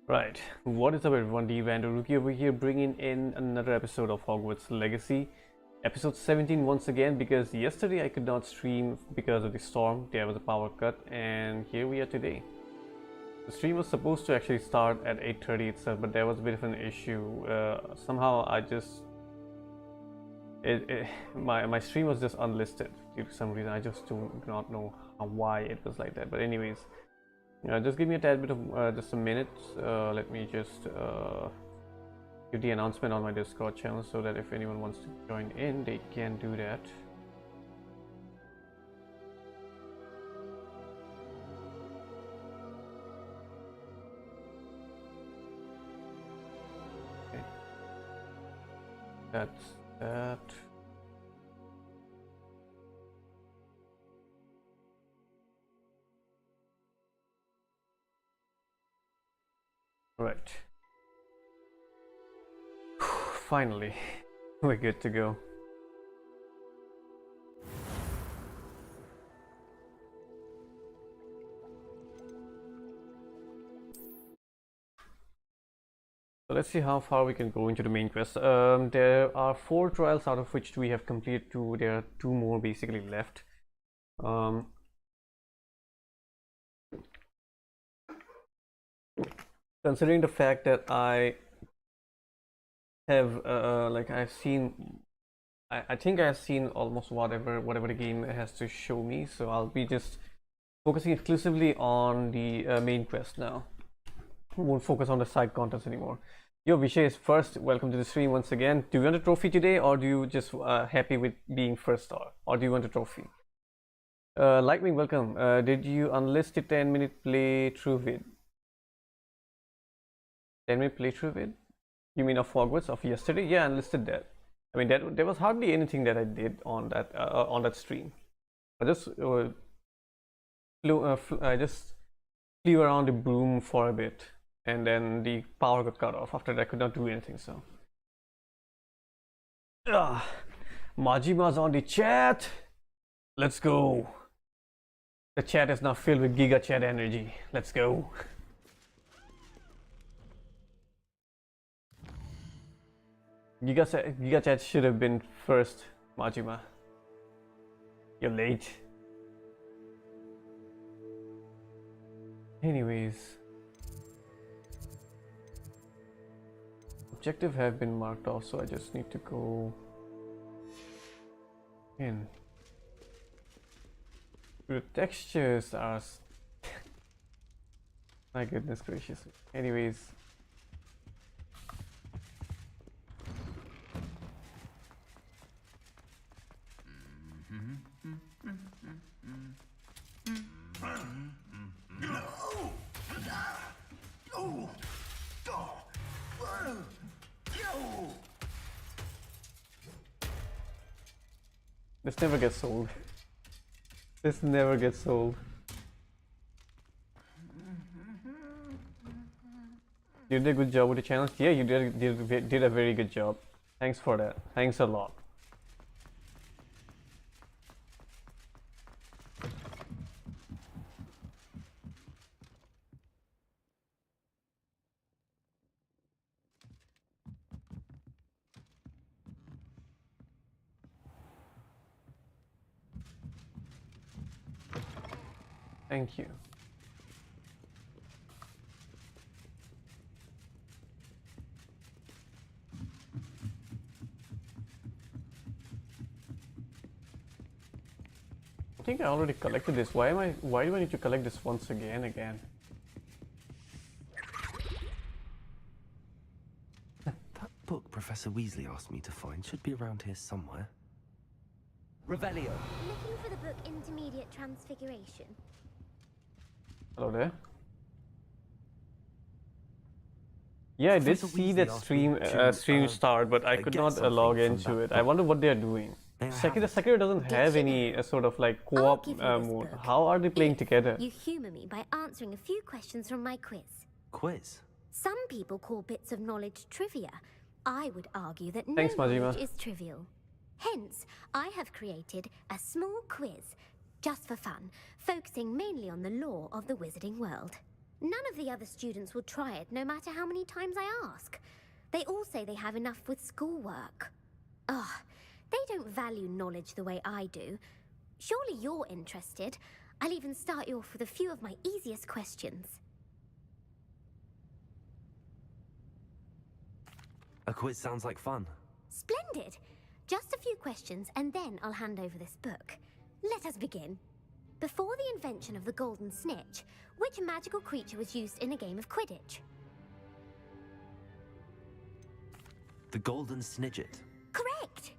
Right, what is up everyone, Rookie over here bringing in another episode of Hogwarts Legacy, episode 17 once again, because yesterday I could not stream because of the storm. There was a power cut and here we are today. The stream was supposed to actually start at 8:30 itself, but there was a bit of an issue. Somehow I just... my stream was just unlisted due to some reason. I just do not know why it was like that, but anyways. Just give me a tad bit of just a minute. Let me just give the announcement on my Discord channel so that if anyone wants to join in, they can do that. Okay. That's that. Right. Finally, we're good to go. So let's see how far we can go into the main quest. There are 4 trials, out of which we have completed 2. There are 2 more basically left. Considering the fact that I have I think I've seen almost whatever the game has to show me, so I'll be just focusing exclusively on the main quest now. Won't focus on the side contents anymore. Yo, Vishay is first. Welcome to the stream once again. Do you want a trophy today, or do you just happy with being first star, or do you want a trophy? Lightning, welcome. Did you unlist the 10-minute playthrough vid? 10-minute playthrough vid? You mean of Hogwarts of yesterday? Yeah, I unlisted that. I mean, there was hardly anything that I did on that stream. I just flew around the broom for a bit, and then the power got cut off. After that, I could not do anything. So, Majima's on the chat. Let's go. The chat is now filled with Giga Chat energy. Let's go. Giga Chat should have been first, Majima. You're late. Anyways, objective have been marked off, so I just need to go in. The textures are my goodness gracious. Anyways, this never gets sold. This never gets sold. You did a good job with the channel. Yeah, you did a very good job. Thanks for that. Thanks a lot. Thank you. I think I already collected this. Why do I need to collect this once again? That book Professor Weasley asked me to find should be around here somewhere. Revelio. Looking for the book Intermediate Transfiguration. Hello there. Yeah, I did see that stream start, but I could not log into it. I wonder what they are doing. Sekiro doesn't have any sort of like co-op mode. How are they playing together? You humor me by answering a few questions from my quiz. Quiz? Some people call bits of knowledge trivia. I would argue that Thanks, no Majima. knowledge is trivial. Hence, I have created a small quiz, just for fun, focusing mainly on the lore of the wizarding world. None of the other students will try it, no matter how many times I ask. They all say they have enough with schoolwork. Ugh, they don't value knowledge the way I do. Surely you're interested. I'll even start you off with a few of my easiest questions. A quiz sounds like fun. Splendid! Just a few questions, and then I'll hand over this book. Let us begin. Before the invention of the golden snitch, which magical creature was used in a game of Quidditch? The golden snidget. Correct!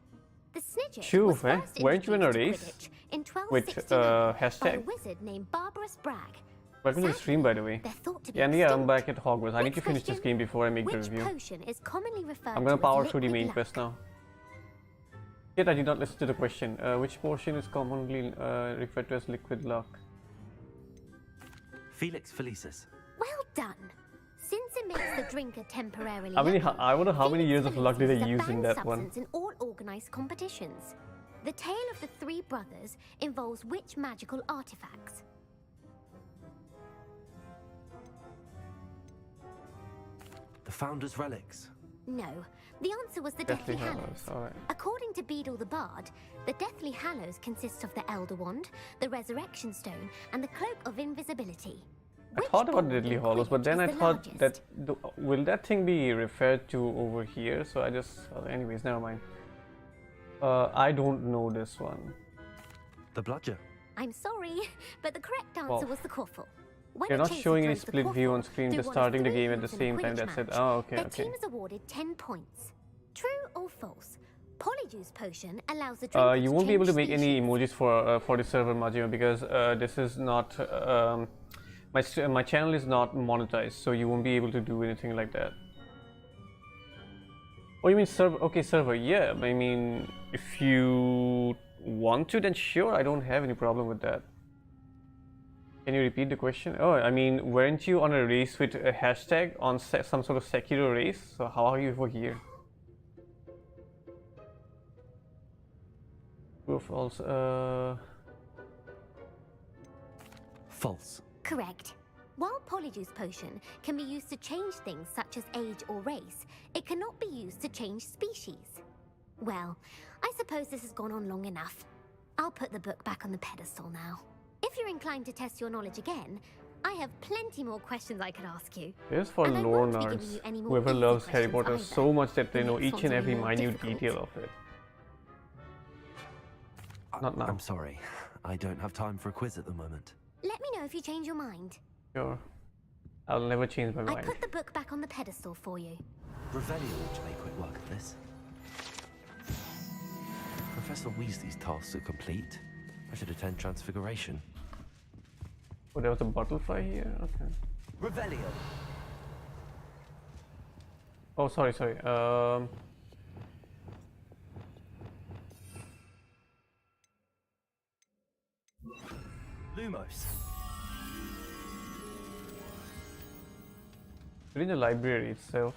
The snidget Shoo, was eh? first Weren't you in a introduced to race? Quidditch in With 1269 by a hashtag? wizard named Barbarous Bragg. Welcome to the stream, by the way. They're thought to be Yeah, and yeah, I'm extinct. back at Hogwarts. I need to Next finish this question. game before I make the Which review. potion is commonly referred I'm gonna to power as through the liquid main luck? quest now. Yet I did not listen to the question. Which portion is commonly referred to as liquid luck? Felix Felicis. Well done. Since it makes the drinker temporarily How many? lucky, I wonder how many years of Felix luck did Felicis they is a use in banned that one? substance in all organized competitions. The tale of the three brothers involves which magical artifacts? The Founder's Relics. No, the answer was the Deathly Deathly Hallows, Hallows. alright. According to Beadle the Bard, the Deathly Hallows consists of the Elder Wand, the Resurrection Stone, and the Cloak of Invisibility. I Which thought about ball Deadly in Hollows, but Quidditch then I is the thought largest? that will that thing be referred to over here? So I just, anyways, never mind. I don't know this one. The Bludger. I'm sorry, but the correct answer Well, was the Quaffle. When They're a not chaser showing any throws the split view Quaffle on screen, through just one of starting the three game at the hoops in a same time. Quidditch That's it. match, Oh, okay, their okay. team is awarded 10 points. True or false? Polyjuice Potion allows the drinker You to won't be able to change make any species. emojis for the server, Majima, because this is not my channel is not monetized, so you won't be able to do anything like that. Oh, you mean server? Okay, server. Yeah, I mean, if you want to, then sure. I don't have any problem with that. Can you repeat the question? Oh, I mean, weren't you on a race with a hashtag on some sort of Sekiro race? So how are you over here? True or false? False. Correct. While Polyjuice Potion can be used to change things such as age or race, it cannot be used to change species. Well, I suppose this has gone on long enough. I'll put the book back on the pedestal now. If you're inclined to test your knowledge again, I have plenty more questions I could ask you. Here's for And I lore won't be giving nerds. you any more Whoever easy loves Harry questions Potter either. so much that they The know next each ones and will be every more minute difficult. detail of it. Not now. I'm sorry. I don't have time for a quiz at the moment. Let me know if you change your mind. Sure. I'll never change my I mind. put the book back on the pedestal for you. Revelio will make quick work of this. Professor Weasley's tasks are complete. I should attend Transfiguration. Oh, there was a butterfly here? Okay. Revelio. Oh, sorry. Lumos. Within the library itself.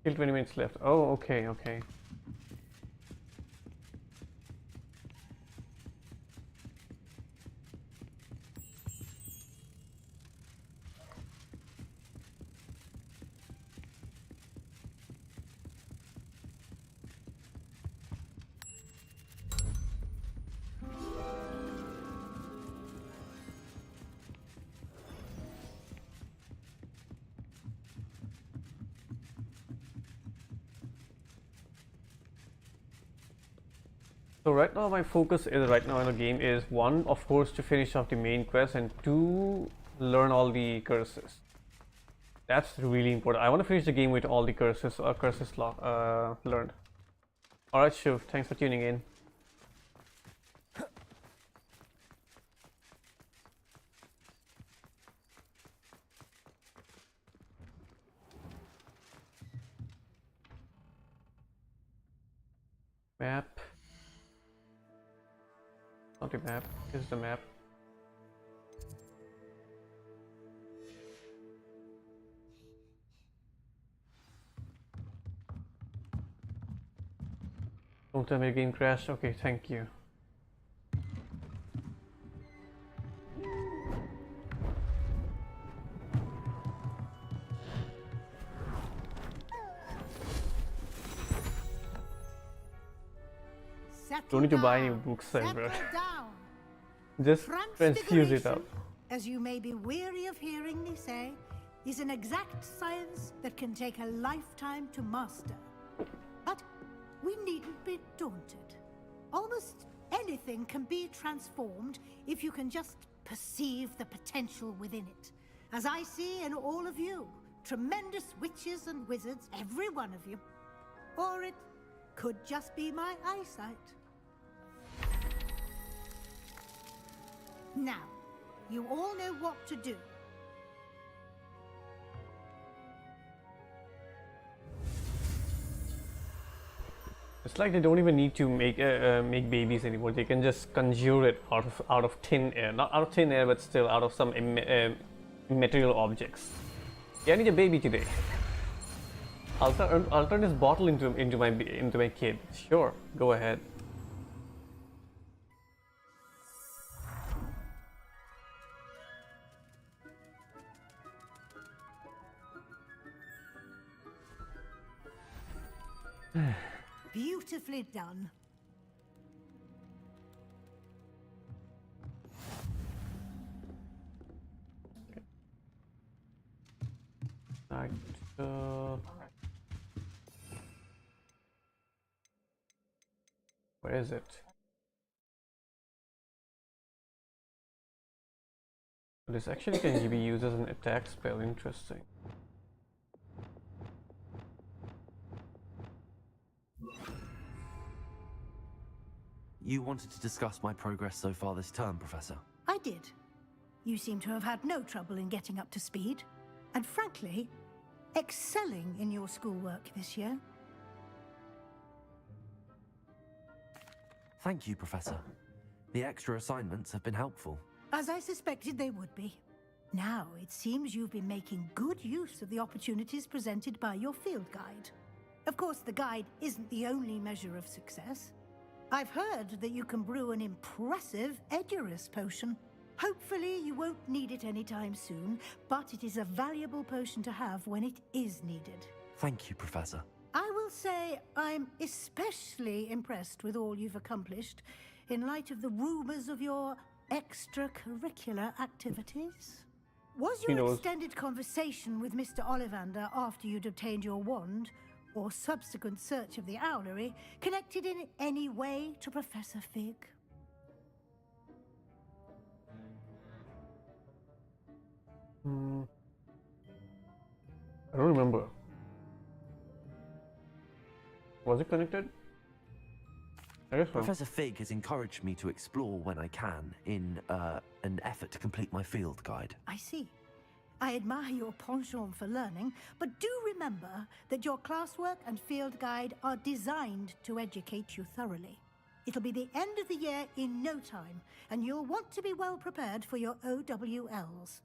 Still 20 minutes left. Oh, okay. So right now my focus is right now in the game is one, of course, to finish off the main quest, and two, learn all the curses. That's really important. I want to finish the game with all the curses learned. Alright, Shiv, thanks for tuning in. Map. Not the map, this is the map. Don't tell me the game crashed. Okay, thank you. Don't need to buy any down, books settle ever. down. Just transfuse it up. As you may be weary of hearing me say, is an exact science that can take a lifetime to master. But we needn't be daunted. Almost anything can be transformed if you can just perceive the potential within it. As I see in all of you, tremendous witches and wizards, every one of you. Or it could just be my eyesight. Now, you all know what to do. It's like they don't even need to make babies anymore. They can just conjure it out of thin air, not out of thin air, but still out of some material objects. Yeah, I need a baby today. I'll turn this bottle into my kid. Sure, go ahead. Beautifully done. Right. Where is it? This actually can be used as an attack spell. Interesting. You wanted to discuss my progress so far this term, Professor? I did. You seem to have had no trouble in getting up to speed. And frankly, excelling in your schoolwork this year. Thank you, Professor. The extra assignments have been helpful. As I suspected they would be. Now, it seems you've been making good use of the opportunities presented by your field guide. Of course, the guide isn't the only measure of success. I've heard that you can brew an impressive Edurus potion. Hopefully, you won't need it anytime soon, but it is a valuable potion to have when it is needed. Thank you, Professor. I will say I'm especially impressed with all you've accomplished in light of the rumors of your extracurricular activities. Was your extended conversation with Mr. Ollivander after you'd obtained your wand, or subsequent search of the owlery, connected in any way to Professor Fig? I don't remember. Was it connected? I guess so. Professor Fig has encouraged me to explore when I can in an effort to complete my field guide. I see. I admire your penchant for learning, but do remember that your classwork and field guide are designed to educate you thoroughly. It'll be the end of the year in no time, and you'll want to be well prepared for your OWLs.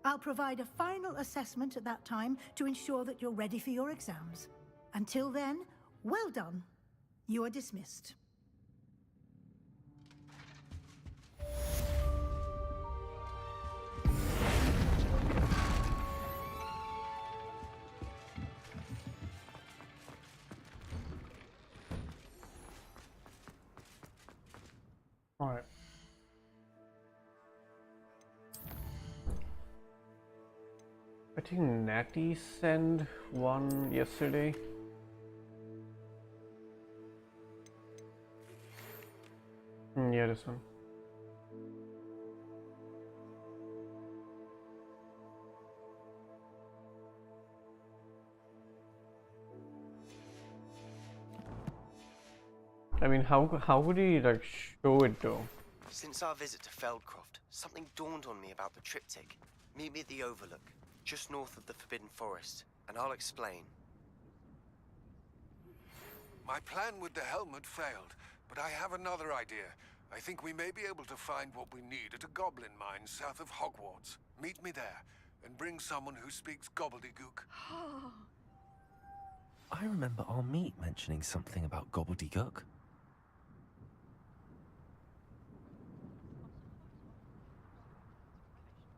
I'll provide a final assessment at that time to ensure that you're ready for your exams. Until then, well done. You are dismissed. All right. I think Natty sent one yesterday. Yeah, this one. I mean, how would he like show it though? Since our visit to Feldcroft, something dawned on me about the triptych. Meet me at the Overlook, just north of the Forbidden Forest, and I'll explain. My plan with the helmet failed, but I have another idea. I think we may be able to find what we need at a goblin mine south of Hogwarts. Meet me there, and bring someone who speaks gobbledygook. I remember our meet mentioning something about gobbledygook.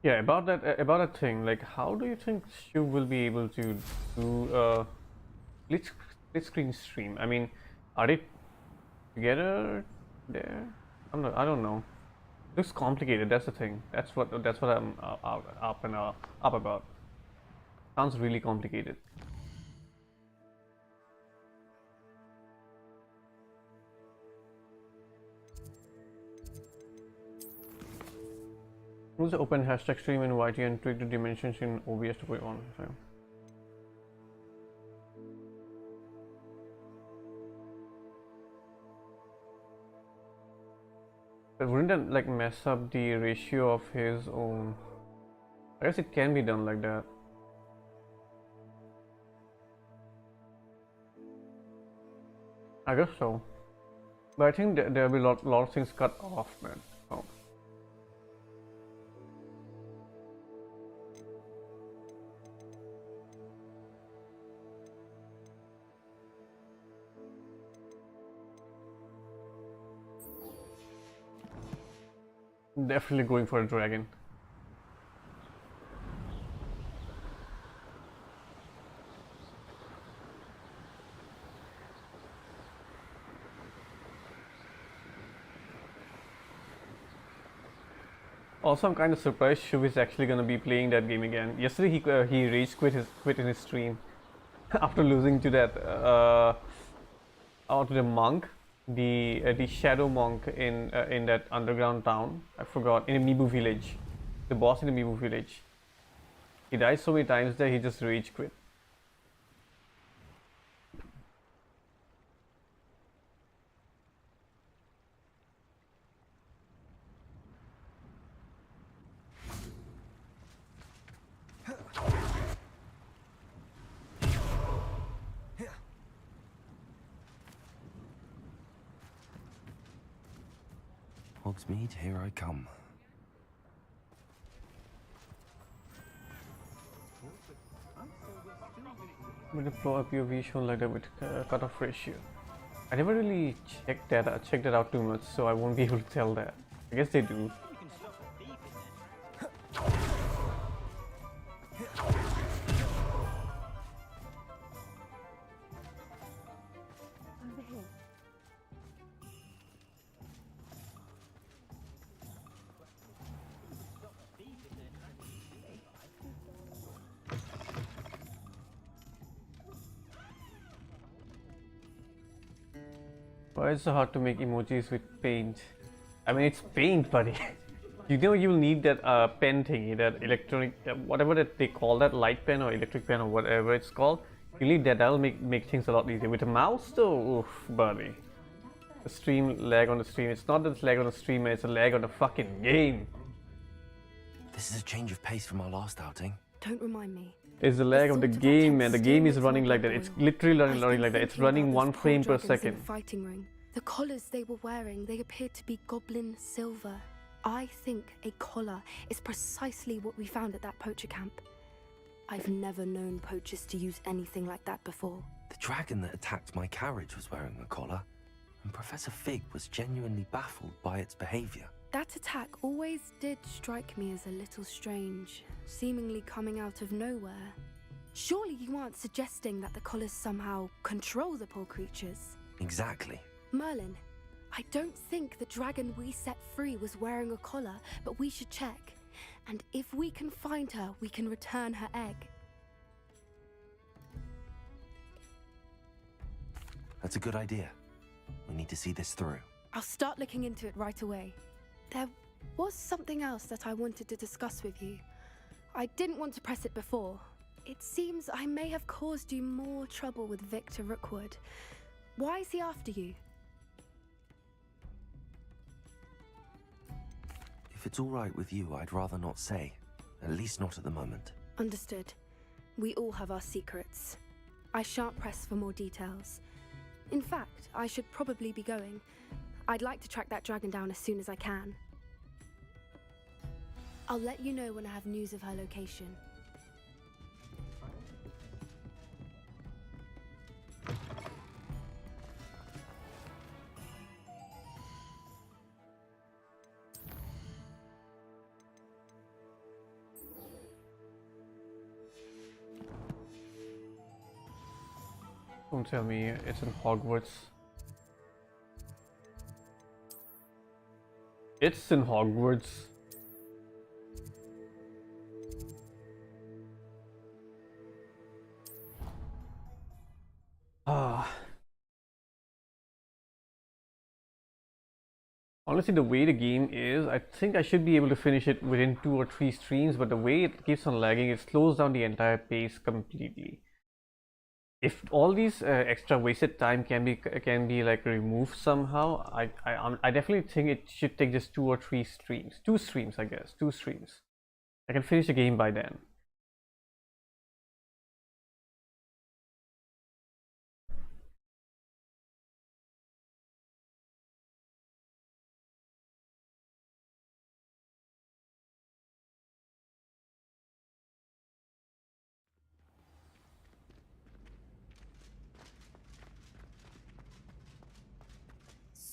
Yeah, about that thing. Like, how do you think you will be able to do split screen stream? I mean, are they together there. I don't know. Looks complicated. That's the thing. That's what I'm up about. Sounds really complicated. Use the open hashtag stream in YT and tweak the dimensions in OBS to put on. So. But wouldn't that like mess up the ratio of his own? I guess it can be done like that. I guess so. But I think there'll be a lot of things cut off, man. Oh. Definitely going for a dragon. Also, I'm kind of surprised Shuv is actually gonna be playing that game again. Yesterday, he rage quit in his stream after losing to that to the monk, the shadow monk in that underground town. I forgot, in a Mibu village, the boss in the Mibu village. He died so many times that he just rage quit. Hogsmeade, here I come. I'm going to deploy a POV shown like that with cutoff ratio. I never really checked that out too much, so I won't be able to tell that. I guess they do. Why is it so hard to make emojis with paint? I mean, it's paint, buddy. You know you'll need that pen thingy, that electronic, whatever that they call that, light pen or electric pen or whatever it's called. You need that. That'll make things a lot easier. With a mouse, though, oof, buddy. The stream lag on the stream. It's not that it's lag on the stream, man. It's a lag on the fucking game. This is a change of pace from our last outing. Don't remind me. It's the lag of the game, man. The game is running like that. It's literally running like that. It's running 1 frame per second. Fighting ring. The collars they were wearing, they appeared to be goblin silver. I think a collar is precisely what we found at that poacher camp. I've never known poachers to use anything like that before. The dragon that attacked my carriage was wearing a collar, and Professor Fig was genuinely baffled by its behavior. That attack always did strike me as a little strange, seemingly coming out of nowhere. Surely you aren't suggesting that the collars somehow control the poor creatures? Exactly. Merlin, I don't think the dragon we set free was wearing a collar, but we should check. And if we can find her, we can return her egg. That's a good idea. We need to see this through. I'll start looking into it right away. There was something else that I wanted to discuss with you. I didn't want to press it before. It seems I may have caused you more trouble with Victor Rookwood. Why is he after you? If it's all right with you, I'd rather not say. At least not at the moment. Understood. We all have our secrets. I shan't press for more details. In fact, I should probably be going. I'd like to track that dragon down as soon as I can. I'll let you know when I have news of her location. Don't tell me it's in Hogwarts. It's in Hogwarts. Ah. Honestly, the way the game is, I think I should be able to finish it within 2 or 3 streams, but the way it keeps on lagging, it slows down the entire pace completely. If all these extra wasted time can be like removed somehow, I definitely think it should take just 2 or 3 streams. 2 streams, I guess. 2 streams. I can finish the game by then.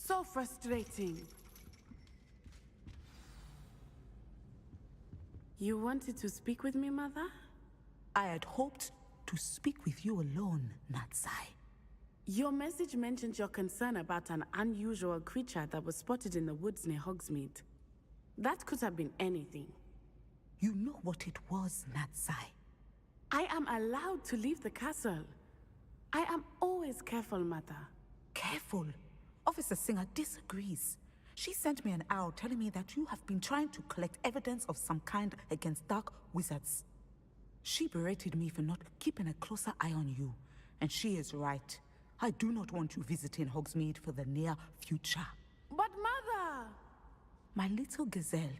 So frustrating. You wanted to speak with me, Mother? I had hoped to speak with you alone, Natsai. Your message mentioned your concern about an unusual creature that was spotted in the woods near Hogsmeade. That could have been anything. You know what it was, Natsai. I am allowed to leave the castle. I am always careful, Mother. Careful. Officer Singer disagrees. She sent me an owl telling me that you have been trying to collect evidence of some kind against dark wizards. She berated me for not keeping a closer eye on you, and she is right. I do not want you visiting Hogsmeade for the near future. But Mother! My little gazelle,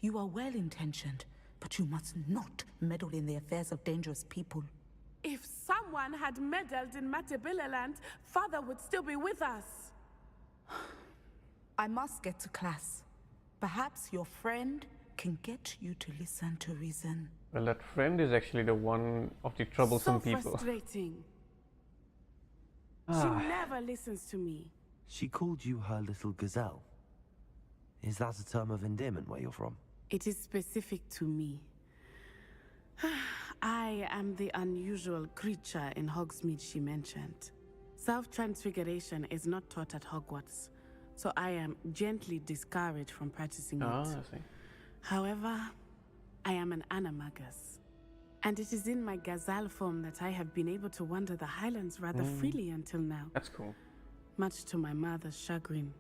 you are well-intentioned, but you must not meddle in the affairs of dangerous people. If someone had meddled in Matabeleland, Father would still be with us. I must get to class. Perhaps your friend can get you to listen to reason. Well, that friend is actually the one of the troublesome So people. frustrating. Ah. She never listens to me. She called you her little gazelle. Is that a term of endearment where you're from? It is specific to me. I am the unusual creature in Hogsmeade she mentioned. Self-transfiguration is not taught at Hogwarts, so I am gently discouraged from practicing it. Ah, I see. However, I am an animagus, and it is in my gazelle form that I have been able to wander the Highlands rather freely until now. That's cool. Much to my mother's chagrin.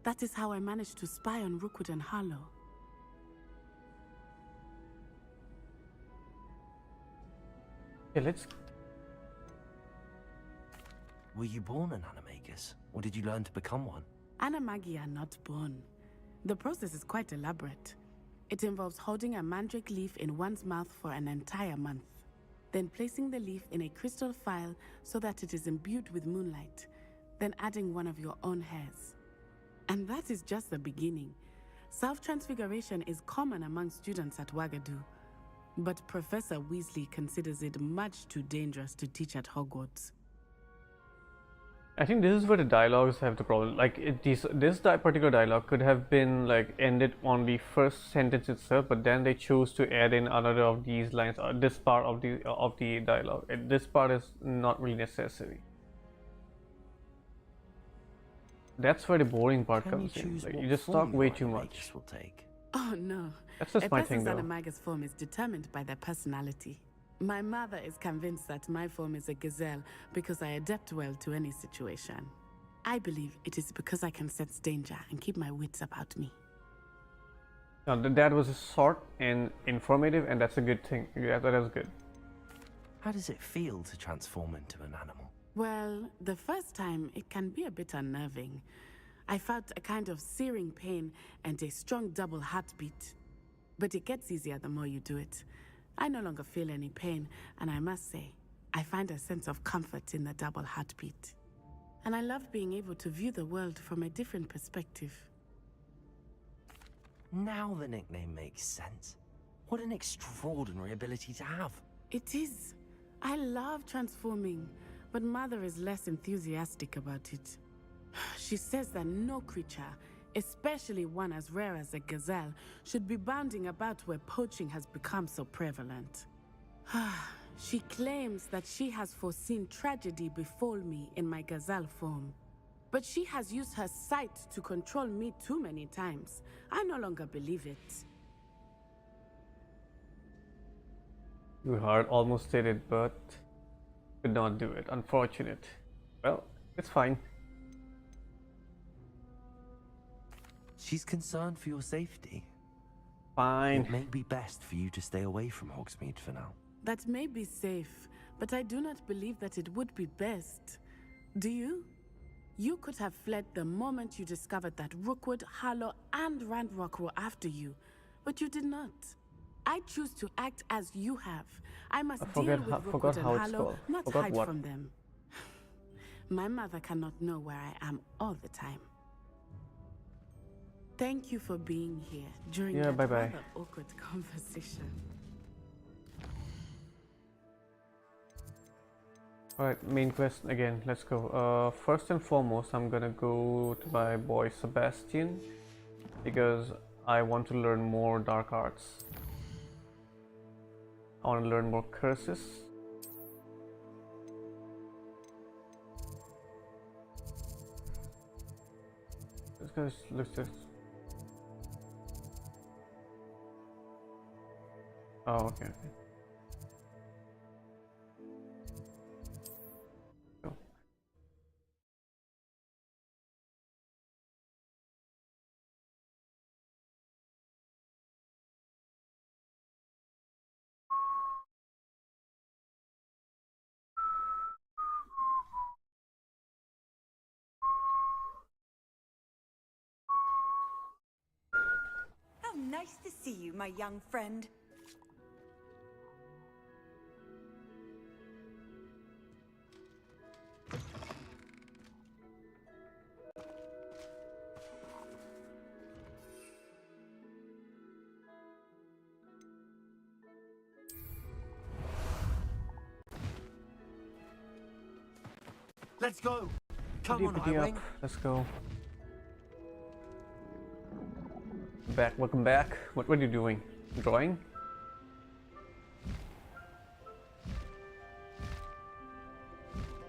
That is how I managed to spy on Rookwood and Harlow. Okay, let's... Were you born an animagus, or did you learn to become one? Animagi are not born. The process is quite elaborate. It involves holding a mandrake leaf in one's mouth for an entire month, then placing the leaf in a crystal phial so that it is imbued with moonlight, then adding one of your own hairs. And that is just the beginning. Self-transfiguration is common among students at Wagadu, but Professor Weasley considers it much too dangerous to teach at Hogwarts. I think this is where the dialogues have the problem. Like this particular dialogue could have been like ended on the first sentence itself, but then they chose to add in another of these lines, or this part of the dialogue. And this part is not really necessary. That's where the boring part comes in. Like, you just talk way too much. Will take? Oh no. That's just A my thing, person's though. animagus form is determined by their personality. My mother is convinced that my form is a gazelle because I adapt well to any situation. I believe it is because I can sense danger and keep my wits about me. Now, that was short and informative, and that's a good thing. Yeah, that is good. How does it feel to transform into an animal? Well, the first time it can be a bit unnerving. I felt a kind of searing pain and a strong double heartbeat. But it gets easier the more you do it. I no longer feel any pain, and I must say, I find a sense of comfort in the double heartbeat. And I love being able to view the world from a different perspective. Now the nickname makes sense. What an extraordinary ability to have. It is. I love transforming, but Mother is less enthusiastic about it. She says that no creature, especially one as rare as a gazelle, should be bounding about where poaching has become so prevalent. She claims that she has foreseen tragedy befall me in my gazelle form. But she has used her sight to control me too many times. I no longer believe it. Your heart almost did it, but could not do it. Unfortunate. Well, it's fine. She's concerned for your safety. Fine. It may be best for you to stay away from Hogsmeade for now. That may be safe, but I do not believe that it would be best. Do you? You could have fled the moment you discovered that Rookwood, Harlow, and Randrock were after you, but you did not. I choose to act as you have. I must deal with Rookwood and Harlow, not hide from them. My mother cannot know where I am all the time. Thank you for being here during that rather awkward conversation. Alright, main quest again, let's go. First and foremost, I'm gonna go to my boy Sebastian because I want to learn more dark arts. I want to learn more curses. This guy looks just... Oh, okay. Go. How nice to see you, my young friend. Let's go! Come on, up. Let's go. Back, welcome back. What are you doing? Drawing?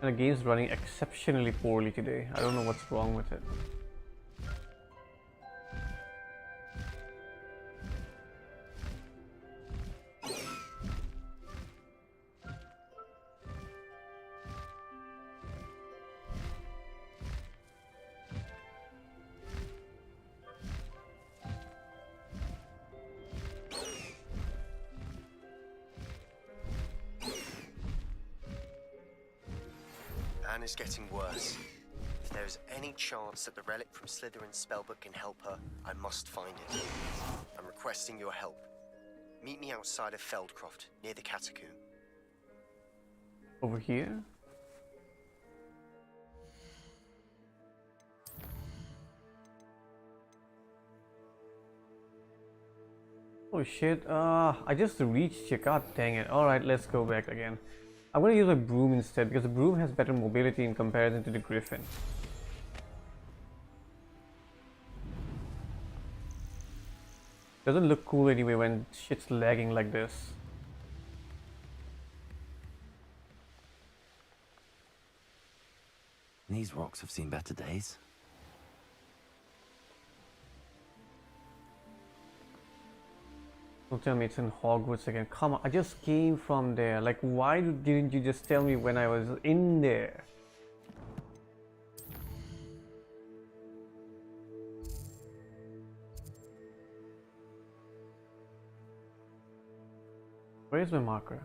And the game's running exceptionally poorly today. I don't know what's wrong with it. Is getting worse. If there is any chance that the relic from Slytherin's spellbook can help her, I must find it. I'm requesting your help. Meet me outside of Feldcroft, near the catacomb. Over here? Oh shit, I just reached here, god dang it. Alright, let's go back again. I'm going to use a broom instead because the broom has better mobility in comparison to the griffin. Doesn't look cool anyway when shit's lagging like this. These rocks have seen better days. Don't tell me it's in Hogwarts again. Come on, I just came from there. Like, why didn't you just tell me when I was in there? Where's my marker?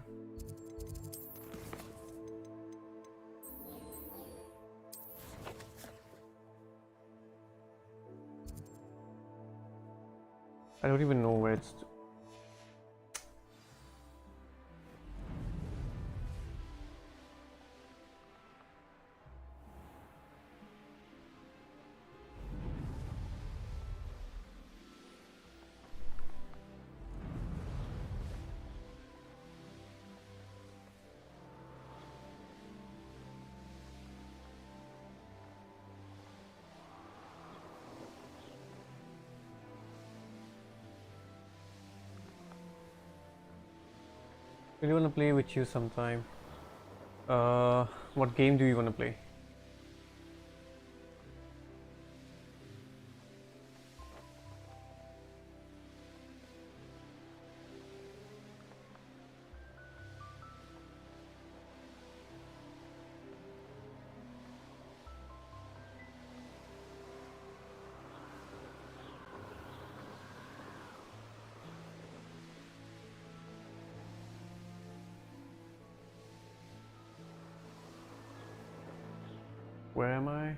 I don't even know where it's... I really want to play with you sometime. What game do you want to play? Where am I?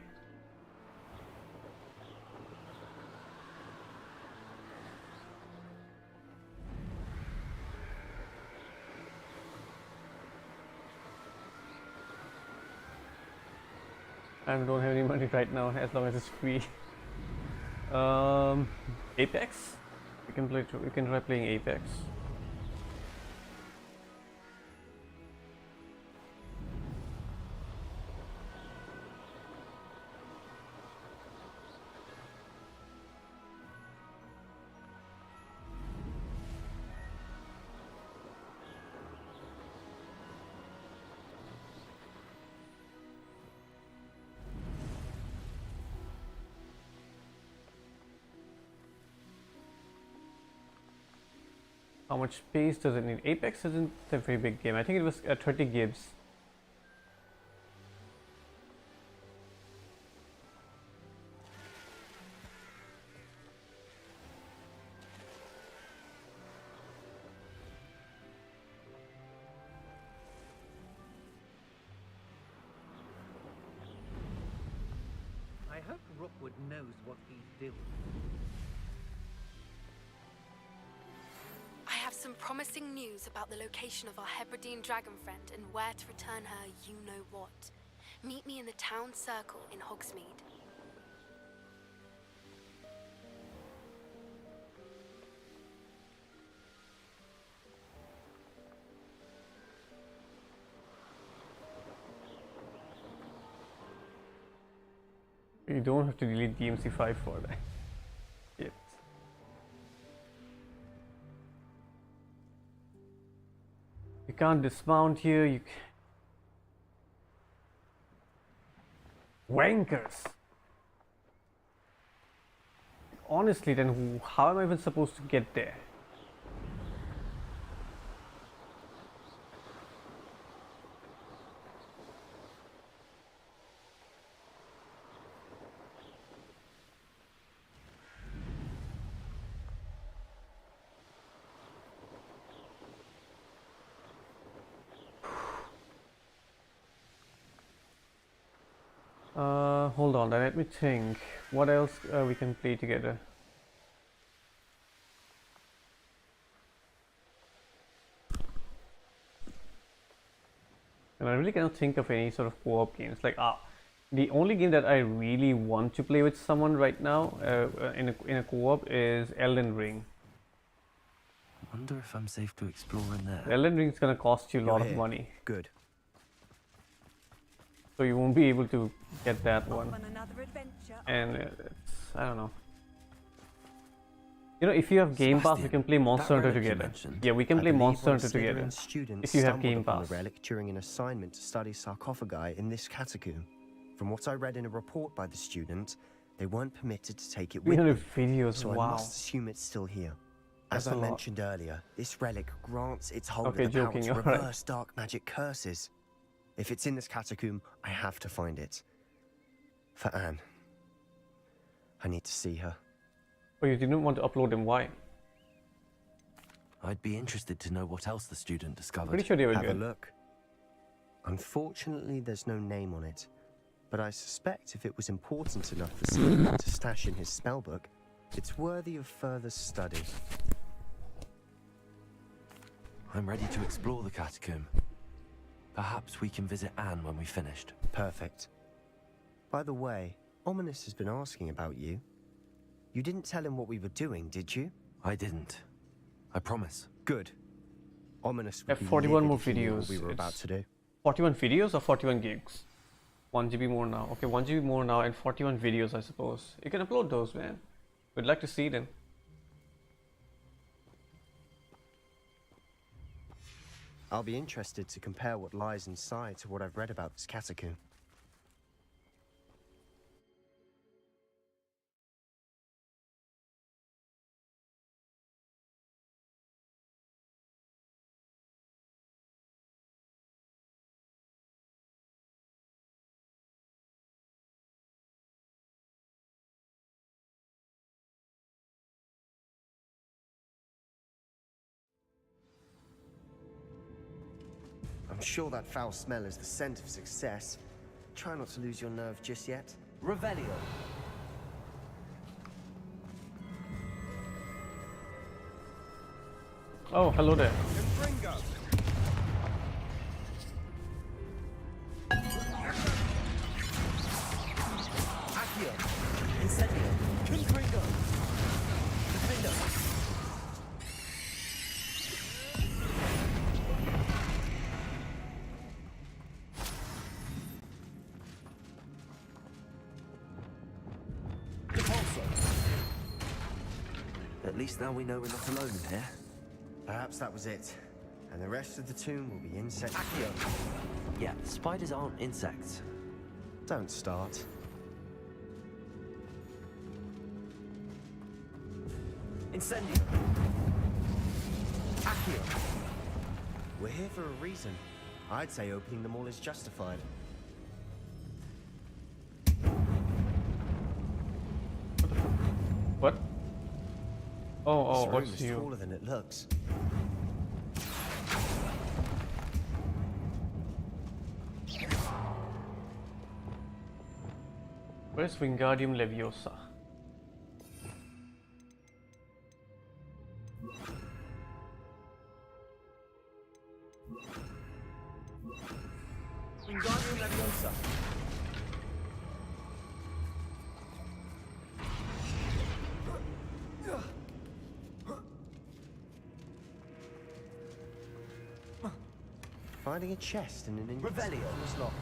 I don't have any money right now, as long as it's free. Apex? We can play. We can try playing Apex. How much space does it need? Apex isn't a very big game. I think it was 30 gigs. I hope Rookwood knows what he's doing. I have some promising news about the location of our Hebridean dragon friend and where to return her you-know-what. Meet me in the town circle in Hogsmeade. You don't have to delete DMC5 for that. Yet. You can't dismount here. You wankers. Honestly, then how am I even supposed to get there? Hold on, let me think. What else we can play together? And I really cannot think of any sort of co-op games. Like, the only game that I really want to play with someone right now in a co-op is Elden Ring. I wonder if I'm safe to explore in there. Elden Ring is gonna cost you a lot of money. Good. So you won't be able to get that Off one. on another adventure. And I don't know. You know, if you have Game Pass, we can play Monster Hunter together. Yeah, we can play Monster Hunter together. If you have Game Pass. The relic during an assignment to study sarcophagi in this catacomb. From what I read in a report by the student, they weren't permitted to take it with 300 them. videos, So wow. I must assume it's still here. As That's I a lot. mentioned earlier, this relic grants its holder Okay, the power joking, to alright. reverse dark magic curses. If it's in this catacomb, I have to find it. For Anne. I need to see her. Oh, you didn't want to upload them, why? I'd be interested to know what else the student discovered. Pretty sure they were Have a good. look. Unfortunately, there's no name on it. But I suspect if it was important enough for Slytherin to stash in his spellbook, it's worthy of further study. I'm ready to explore the catacomb. Perhaps we can visit Anne when we've finished. Perfect. By the way, Ominous has been asking about you. You didn't tell him what we were doing, did you? I didn't. I promise. Good. Ominous I would have be 41 livid more if he knew what videos. we were about It's to do. 41 videos or 41 gigs? 1 GB more now. Okay, 1 GB more now and 41 videos, I suppose. You can upload those, man. We'd like to see them. I'll be interested to compare what lies inside to what I've read about this catacomb. I'm sure that foul smell is the scent of success. Try not to lose your nerve just yet. Revelio. Oh, hello there. Accio. Incendio. Confringo. Defender. At least now we know we're not alone in here. Perhaps that was it. And the rest of the tomb will be insect. Accio. Yeah, spiders aren't insects. Don't start. Incendio. Accio. We're here for a reason. I'd say opening them all is justified. What? Oh, This room what's is you? taller than it looks. Where's Wingardium Leviosa? Wingardium Leviosa. Finding a chest in an Revelio. lock.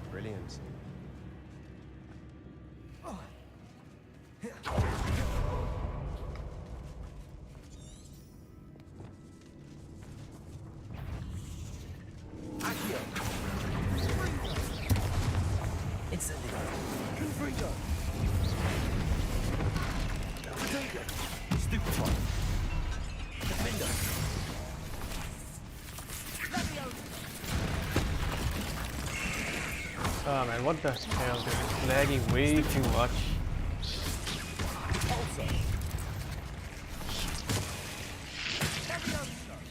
Brilliant. Accio. Incendio. Confringo. Potato. Stupefy. Defender. Oh man, what the hell? This is lagging way too much. Pulsar.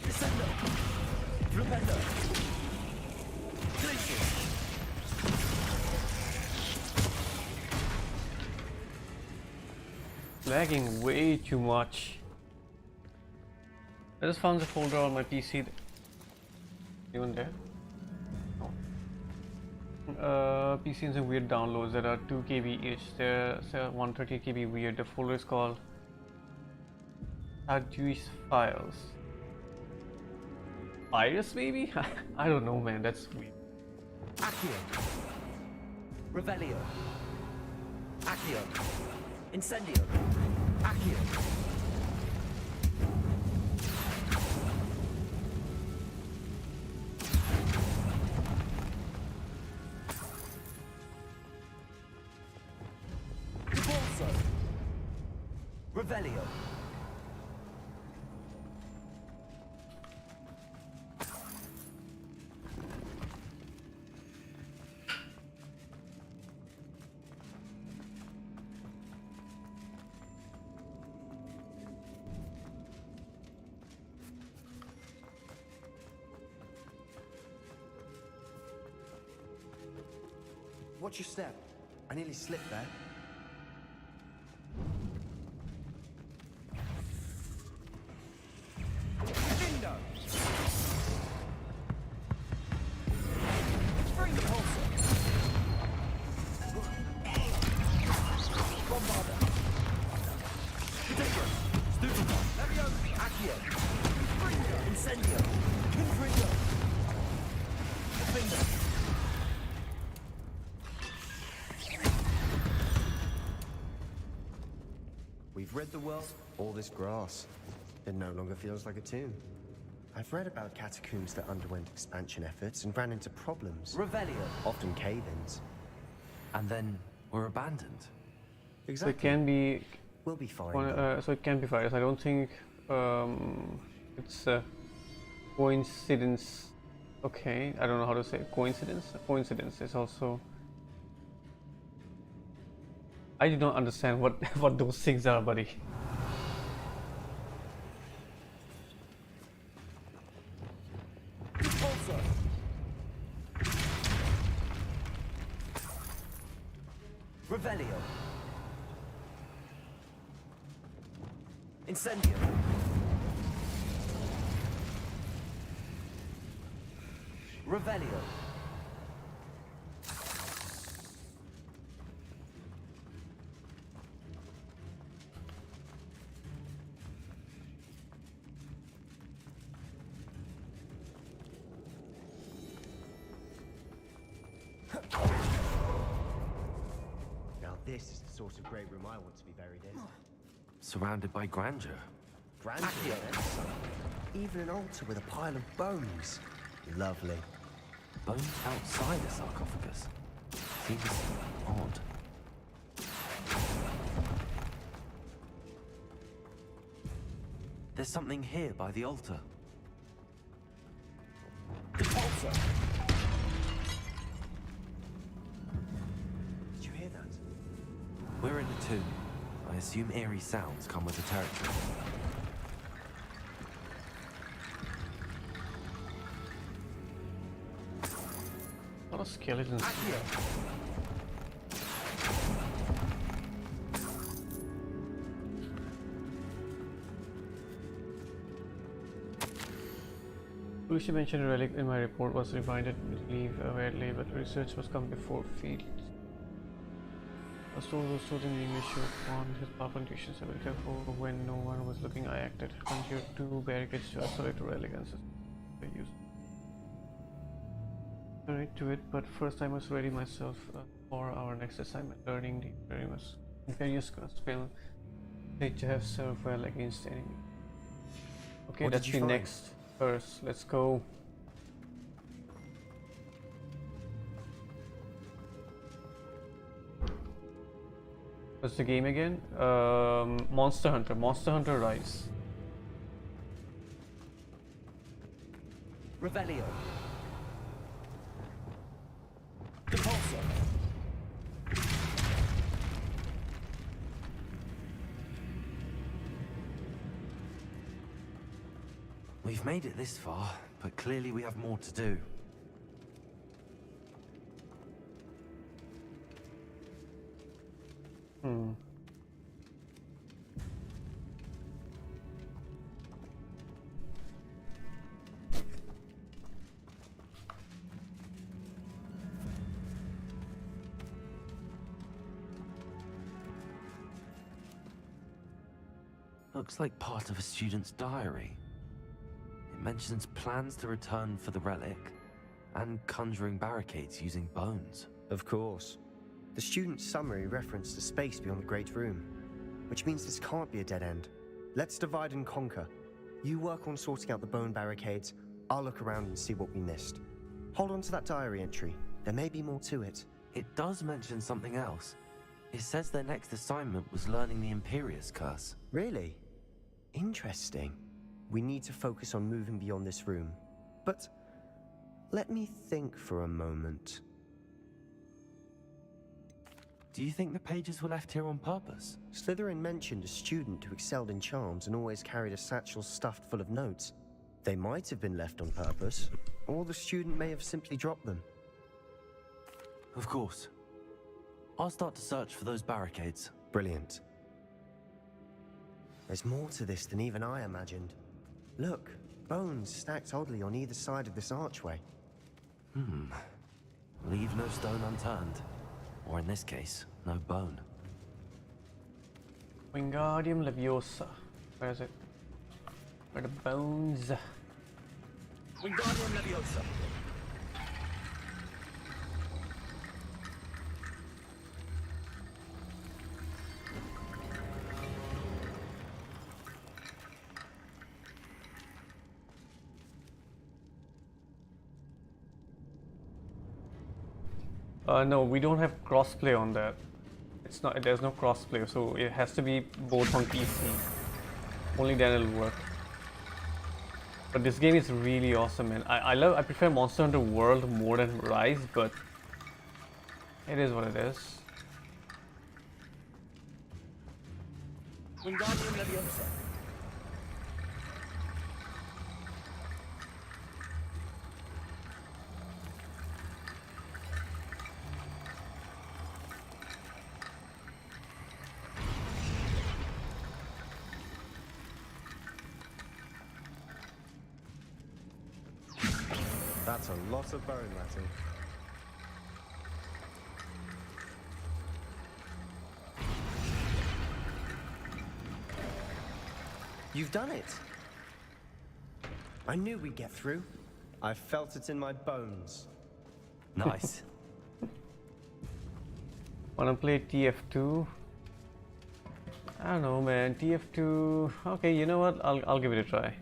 Descendo. Flipendo. Glacier. Lagging way too much. I just found the folder on my PC. Even there? PC and some weird downloads that are 2 KB each. They're 130 KB weird. The folder is called Juice Files. Virus maybe? I don't know, man. That's weird. Accio. Revelio. Accio. Incendio. Accio. Repulso. Revelio. Watch your step. I nearly slipped there. Window. Spring the pulsar. Bombarder. Potato. Stupefy. Leviosa. Accio. Confringo. Incendio. Confringo. Defender. We've rid the world. All this grass. It no longer feels like a tomb. I've read about catacombs that underwent expansion efforts and ran into problems. Revelio. Often cave-ins. And then were abandoned. So Exactly. it can be. We'll be fine. though. So it can be virus. I don't think it's a coincidence. Okay, I don't know how to say coincidence. Coincidence is also. I do not understand what what those things are, buddy. Repulsor. Revelio. Incendio. Revelio. Now this is the sort of great room I want to be buried in. Surrounded by grandeur. Grandeur, then, son. Even an altar with a pile of bones. Lovely. Bones outside a sarcophagus. Seems odd. There's something here by the altar. The altar! Did you hear that? We're in the tomb. I assume eerie sounds come with the territory. A lot of skeletons. Lucy mentioned a relic in my report was reminded to leave where it lay, but research must come before field. A soul was told in the English on his powerful intuitions ability. Therefore, when no one was looking, I acted. Conjured 2 barricades to isolate the relic and use. Right to it, but first I must ready myself for our next assignment. Learning the Imperious spell need to have served well against the enemy. Okay, What that's did you the find? next verse. Let's go. What's the game again? Monster Hunter Rise. Revelio. Depulso. We've made it this far, but clearly we have more to do. Looks like part of a student's diary. It mentions plans to return for the relic and conjuring barricades using bones. Of course. The student's summary referenced a space beyond the Great Room, which means this can't be a dead end. Let's divide and conquer. You work on sorting out the bone barricades, I'll look around and see what we missed. Hold on to that diary entry. There may be more to it. It does mention something else. It says their next assignment was learning the Imperious Curse. Really? Interesting. We need to focus on moving beyond this room. But let me think for a moment. Do you think the pages were left here on purpose? Slytherin mentioned a student who excelled in charms and always carried a satchel stuffed full of notes. They might have been left on purpose, or the student may have simply dropped them. Of course. I'll start to search for those barricades. Brilliant. There's more to this than even I imagined. Look, bones stacked oddly on either side of this archway. Leave no stone unturned. Or in this case, no bone. Wingardium Leviosa. Where is it? Where the bones? Wingardium Leviosa. No, we don't have crossplay on that. It's not. There's no crossplay, so it has to be both on PC. Only then it'll work. But this game is really awesome, man. I prefer Monster Hunter World more than Rise, but it is what it is. Wingardium Leviosa. That's a lot of bone matting. You've done it! I knew we'd get through. I felt it in my bones. Nice. Wanna play TF2? I don't know, man. TF2. Okay, you know what? I'll give it a try.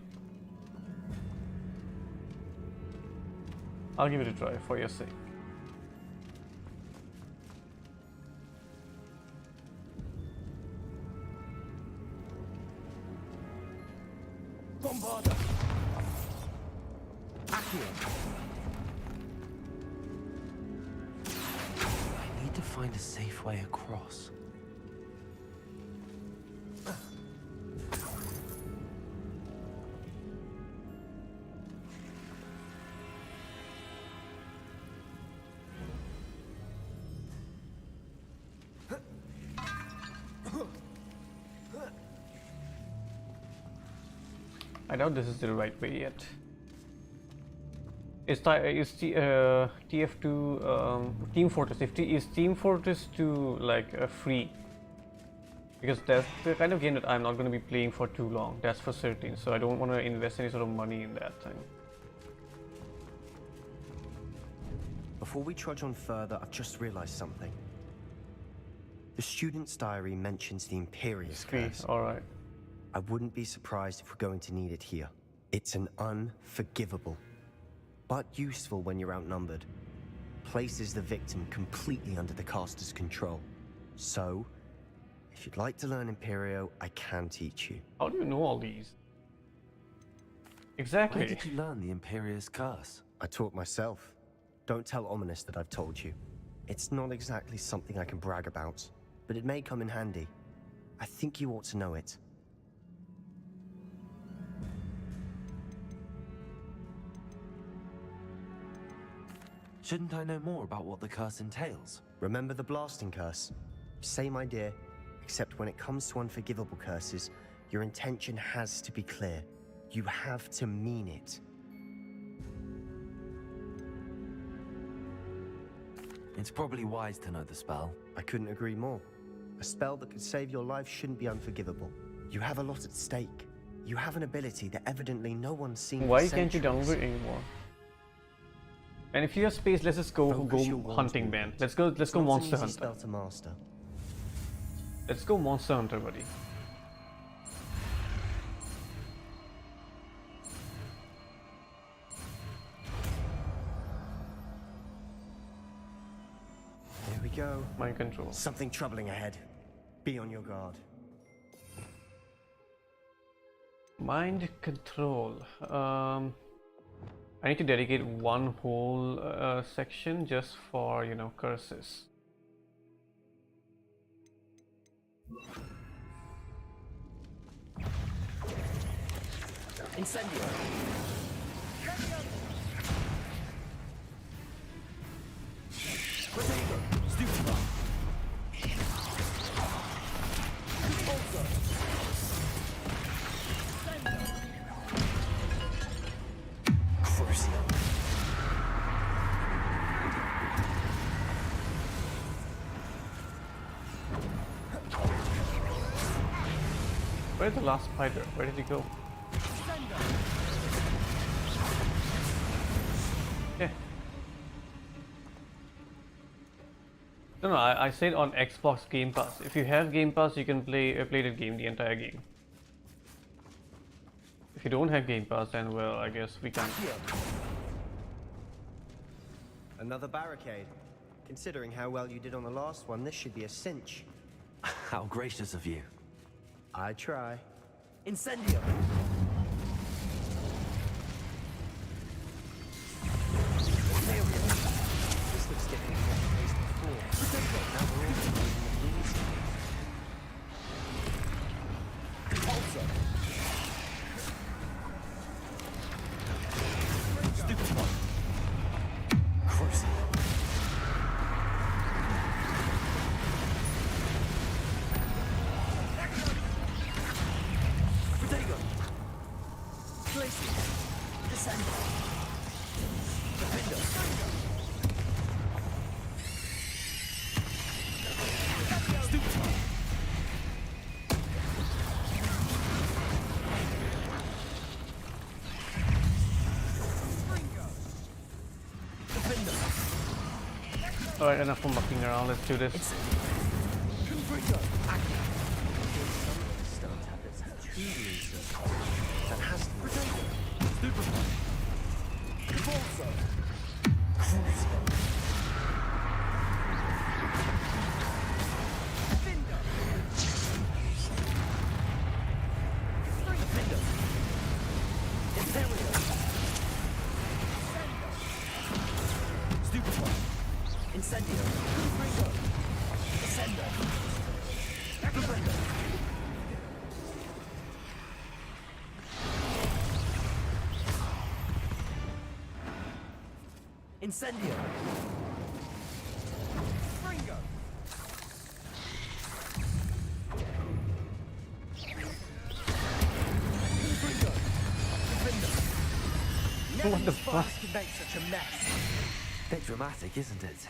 I'll give it a try for your sake. Bombarder! Accio! I need to find a safe way across. I doubt this is the right way yet. Is TF2 Team Fortress? Is Team Fortress 2 like free? Because that's the kind of game that I'm not going to be playing for too long. That's for certain. So I don't want to invest any sort of money in that thing. Before we trudge on further, I've just realized something. The student's diary mentions the Imperious curse. Alright. I wouldn't be surprised if we're going to need it here. It's an unforgivable, but useful when you're outnumbered. Places the victim completely under the caster's control. So, if you'd like to learn Imperio, I can teach you. How do you know all these? Exactly. Where did you learn the Imperious curse? I taught myself. Don't tell Ominous that I've told you. It's not exactly something I can brag about, but it may come in handy. I think you ought to know it. Shouldn't I know more about what the curse entails? Remember the blasting curse? Same idea, except when it comes to unforgivable curses, your intention has to be clear. You have to mean it. It's probably wise to know the spell. I couldn't agree more. A spell that could save your life shouldn't be unforgivable. You have a lot at stake. You have an ability that evidently no one's seen. Why can't you download it anymore? And if you have space, let's just go hunting, man. Let's go Monster Hunter. Let's go Monster Hunter, buddy. Here we go. Mind control. Something troubling ahead. Be on your guard. Mind control. I need to dedicate one whole section just for, you know, curses. Incendio! Stupefy! Where's the last spider? Where did he go? Yeah. No, I said on Xbox Game Pass. If you have Game Pass, you can play the game, the entire game. If you don't have Game Pass, then well, I guess we can't. Another barricade. Considering how well you did on the last one, this should be a cinch. How gracious of you. I try. Incendio! This looks different from what we faced before. Now we're all using the wings. Stupid one. Cruising. Alright, enough for mucking around, let's do this. That has to be. Incendio! Fringo! What the fuck? Could make such a mess. Bit dramatic, isn't it?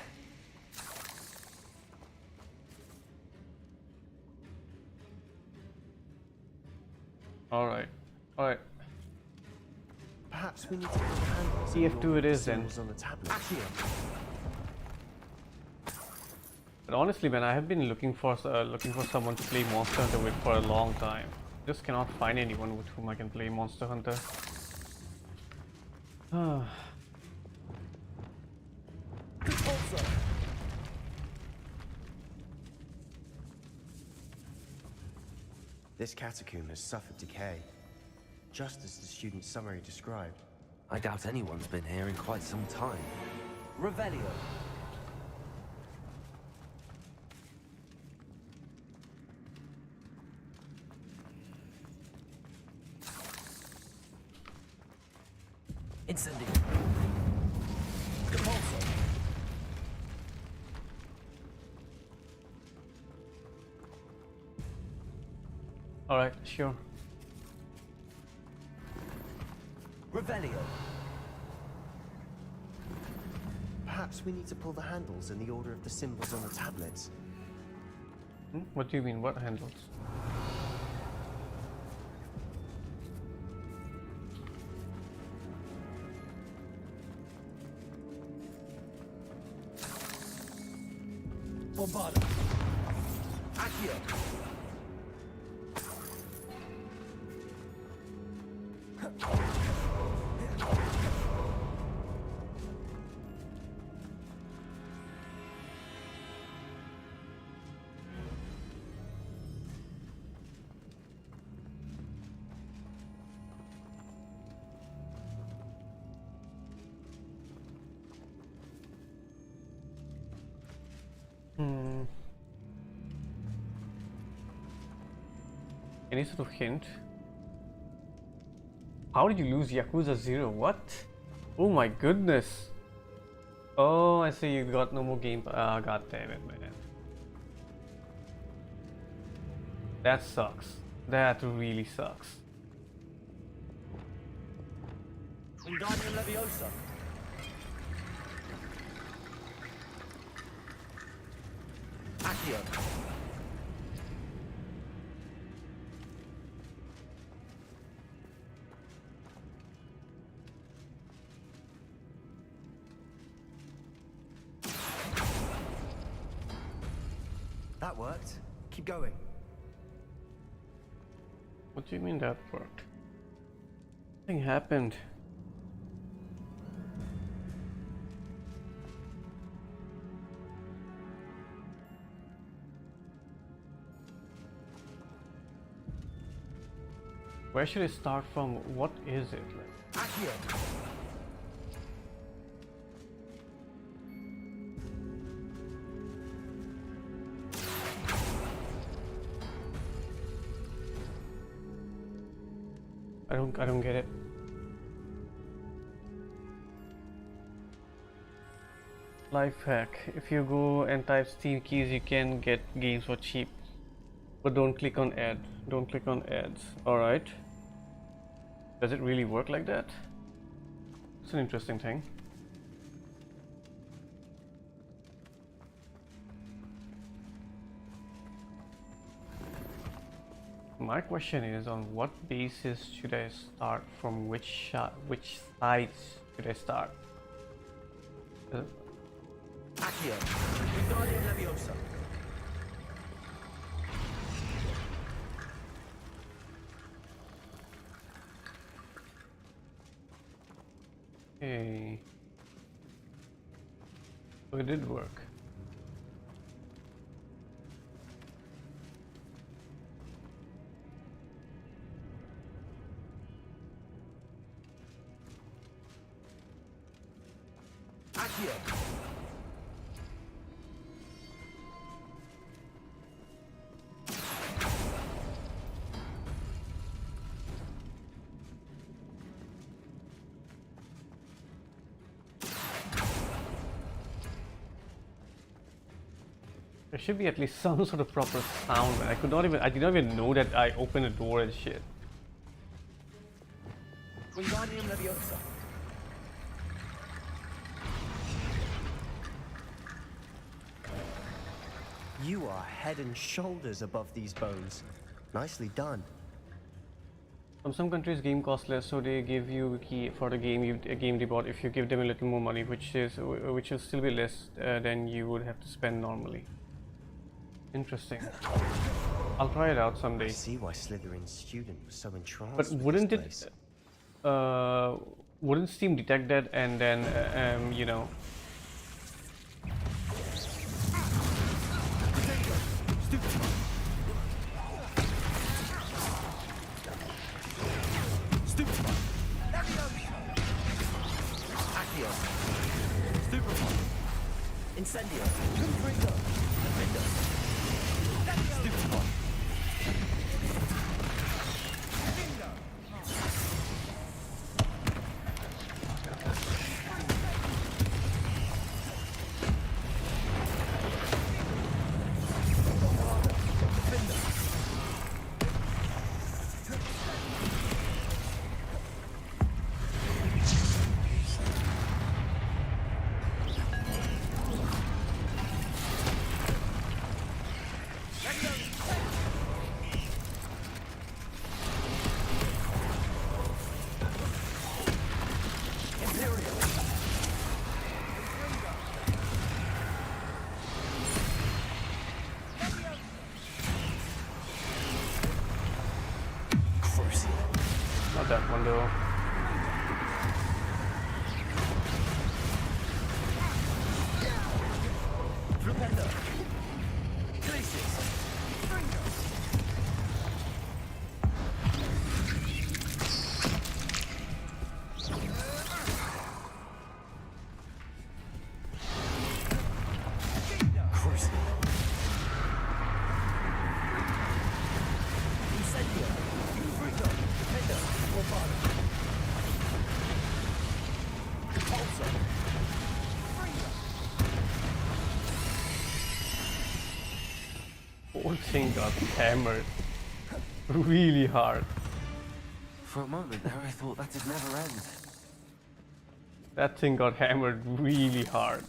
Alright, alright. Perhaps we need to put the handles EF2 it is then. on the tablet. But honestly, man, I have been looking for someone to play Monster Hunter with for a long time. Just cannot find anyone with whom I can play Monster Hunter. This catacomb has suffered decay, just as the student's summary described. I doubt anyone's been here in quite some time. Revelio! Incendio! Repulsor! Alright, sure. Revelio! Perhaps we need to pull the handles in the order of the symbols on the tablets. What do you mean? What handles? Bombarda! Accio! Any sort of hint? How did you lose Yakuza 0? What? Oh my goodness. Oh, I see you got no more game. Ah, god damn it, man. That sucks. That really sucks. Wingardium Leviosa! Accio! That worked. Keep going. What do you mean that worked? Nothing happened. Where should I start from? What is it? Like? Accio! I don't get it. Life hack. If you go and type Steam keys, you can get games for cheap. But don't click on ad. Don't click on ads. Alright. Does it really work like that? It's an interesting thing. My question is, on what basis should I start? From which sides should I start? Accio, Wingardium Leviosa. Okay. So it did work. Accio. There should be at least some sort of proper sound, man. I did not even know that I opened a door and shit. Wingardium Leviosa. You are head and shoulders above these bones. Nicely done. Some countries game costs less, so they give you key for the game they bought if you give them a little more money, which will still be less than you would have to spend normally. Interesting. I'll try it out someday. I see why Slytherin's student was so entranced. But wouldn't Steam detect that and then you know? Incendio. Confringo. Defender. Stupefy. Not that one though. Propender. Glacius. Whole thing got hammered really hard. For a moment there, I thought that'd never end. That thing got hammered really hard.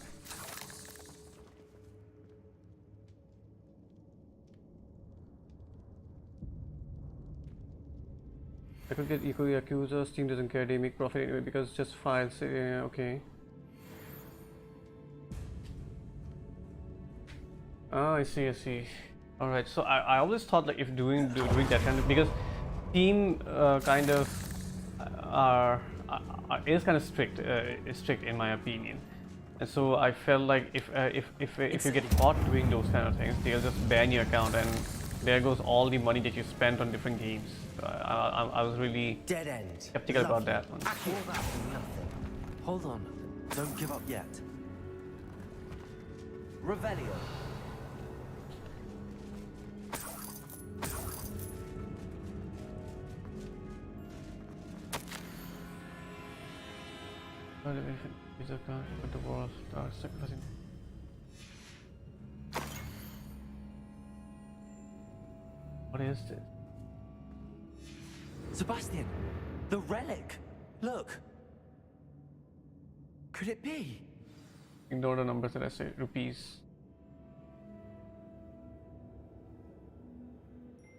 I could get equally accusers. Steam doesn't care. They make profit anyway because it's just files. Okay. Oh, I see. I see. All right. So I always thought like if doing that kind of, because Steam kind of is kind of strict in my opinion, and so I felt like if you get caught doing those kind of things, they'll just ban your account and there goes all the money that you spent on different games. I was really Dead end. skeptical about that one. All that for nothing. Hold on, don't give up yet. Revelio. Is a country, but the world starts sacrificing. What is this? Sebastian, the relic. Look. Could it be? Ignore the numbers that I say. Rupees.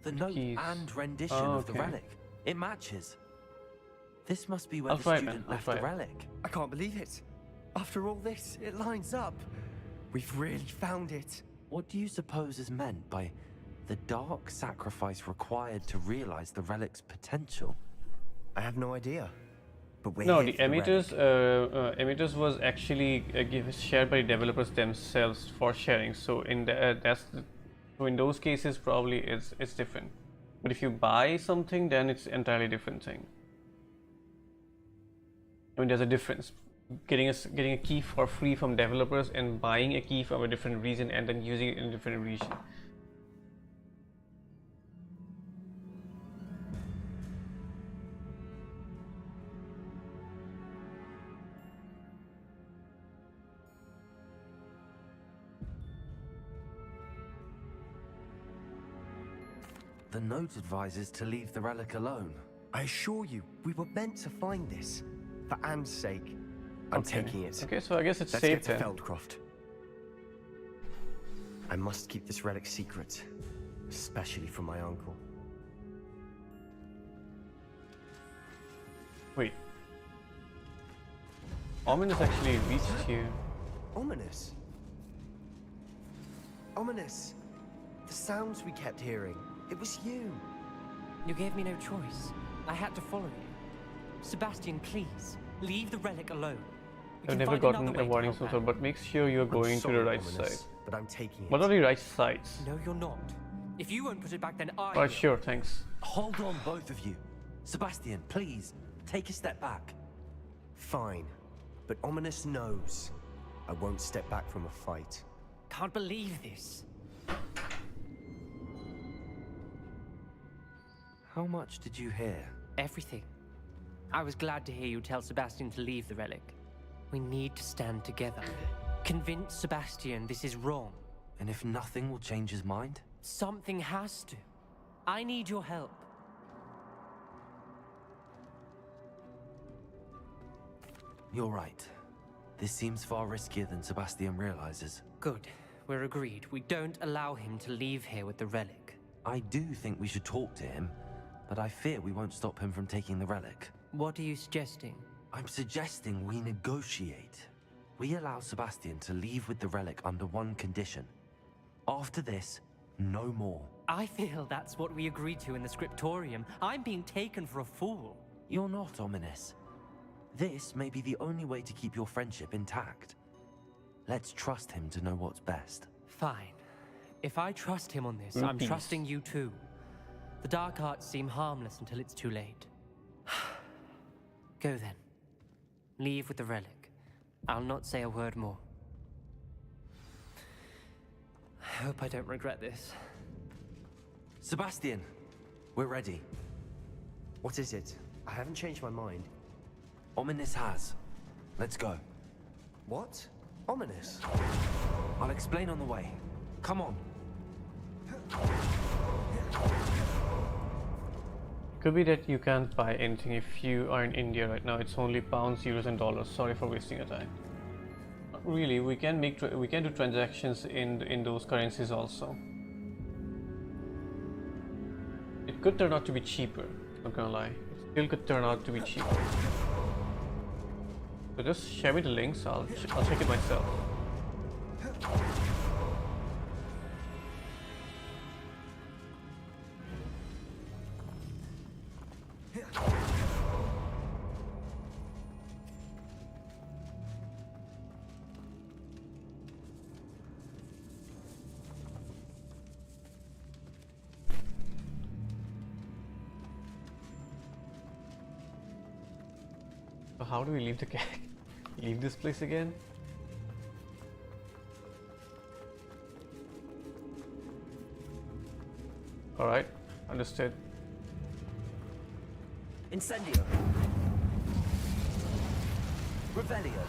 The note Keys. and rendition Oh, of the okay. relic. It matches. This must be where I'll the try it, student man. I'll left try the it. relic. I can't believe it. After all this, it lines up. We've really found it. What do you suppose is meant by the dark sacrifice required to realize the relic's potential? I have no idea. But we're No, here the for relic. emitters was actually shared by developers themselves for sharing. So in the, so in those cases probably it's different. But if you buy something, then it's entirely different thing. I mean, there's a difference. Getting a key for free from developers and buying a key from a different region and then using it in a different region. The note advises to leave the relic alone. I assure you, we were meant to find this. For Anne's sake. I'm taking it. Okay, so I guess it's Let's safe get to then. Feldcroft. I must keep this relic secret. Especially from my uncle. Wait. Ominous actually reached here. Ominous? Ominous! The sounds we kept hearing. It was you. You gave me no choice. I had to follow you. Sebastian, please, leave the relic alone. We I've can never find gotten another a way to warning help so Anne. far, but make sure you're going to Sorry, the right Ominous, side. but I'm taking it. What are the right sides? No, you're not. If you won't put it back, then I Alright, will. sure, thanks. Hold on, both of you. Sebastian, please, take a step back. Fine. But Ominous knows. I won't step back from a fight. Can't believe this. How much did you hear? Everything. I was glad to hear you tell Sebastian to leave the relic. We need to stand together. Convince Sebastian this is wrong. And if nothing will change his mind? Something has to. I need your help. You're right. This seems far riskier than Sebastian realizes. Good. We're agreed. We don't allow him to leave here with the relic. I do think we should talk to him, but I fear we won't stop him from taking the relic. What are you suggesting? I'm suggesting we negotiate. We allow Sebastian to leave with the relic under one condition. After this, no more. I feel that's what we agreed to in the scriptorium. I'm being taken for a fool. You're not, Ominous. This may be the only way to keep your friendship intact. Let's trust him to know what's best. Fine. If I trust him on this, In I'm peace. trusting you too. The dark arts seem harmless until it's too late. Go then. Leave with the relic. I'll not say a word more. I hope I don't regret this. Sebastian, we're ready. What is it? I haven't changed my mind. Ominous has. Let's go. What? Ominous? I'll explain on the way. Come on. Could be that you can't buy anything if you are in India right now. It's only pounds, euros, and dollars. Sorry for wasting your time. Not really, we can do transactions in those currencies also. It could turn out to be cheaper. Not gonna lie, it still could turn out to be cheaper. So just share me the links. I'll check it myself. So how do we leave the leave this place again? All right, understood. Incendio. Revelio.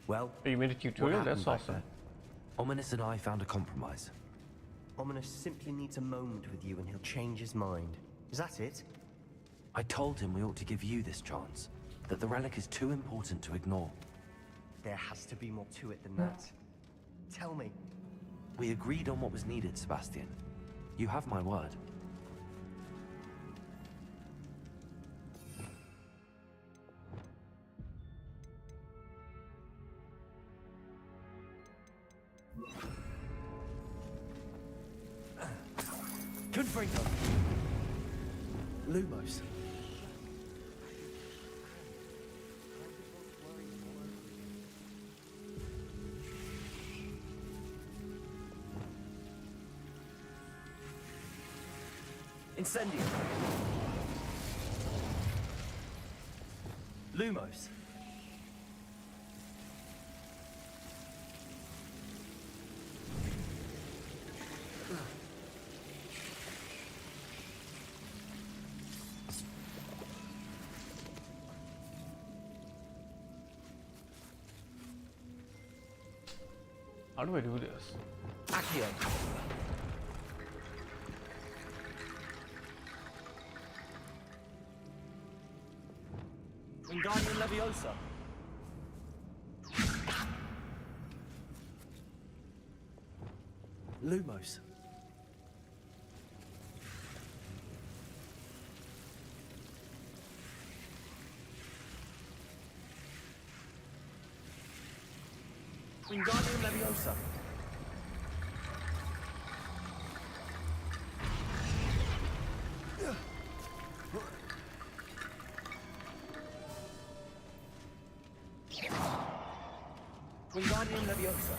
Well, Oh, you made a tutorial? what That's happened back awesome. there? Ominous and I found a compromise. Ominous simply needs a moment with you and he'll change his mind. Is that it? I told him we ought to give you this chance, that the relic is too important to ignore. There has to be more to it than that. Tell me. We agreed on what was needed, Sebastian. You have my word. Confringo. Lumos. Incendio. Lumos. How do I do this? Accio. Wingardium Leviosa. Lumos. Wingardium Leviosa. Wingardium Leviosa.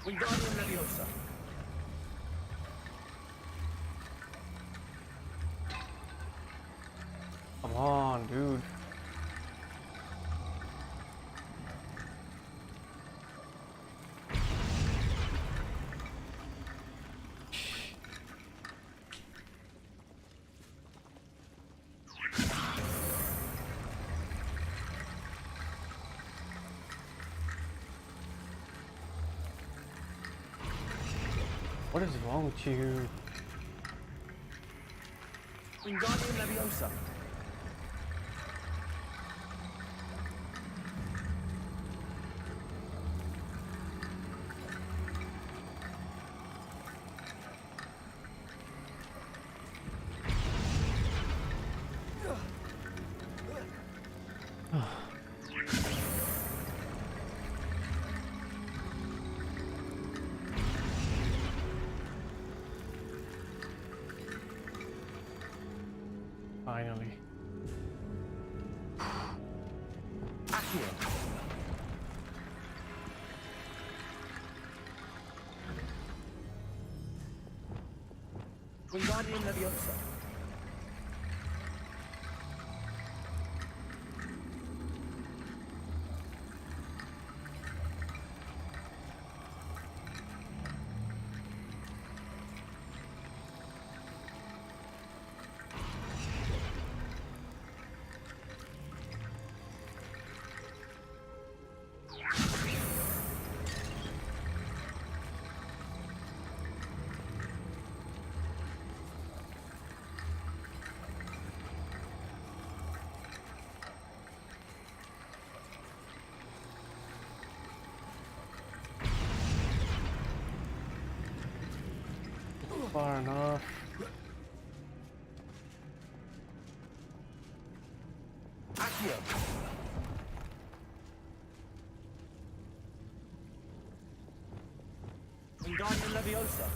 Wingardium Leviosa. Come on, dude. What is wrong with you? Wingardium Leviosa. Finally. Accio. Wingardium Leviosa. Far enough. Accio. Wingardium Leviosa.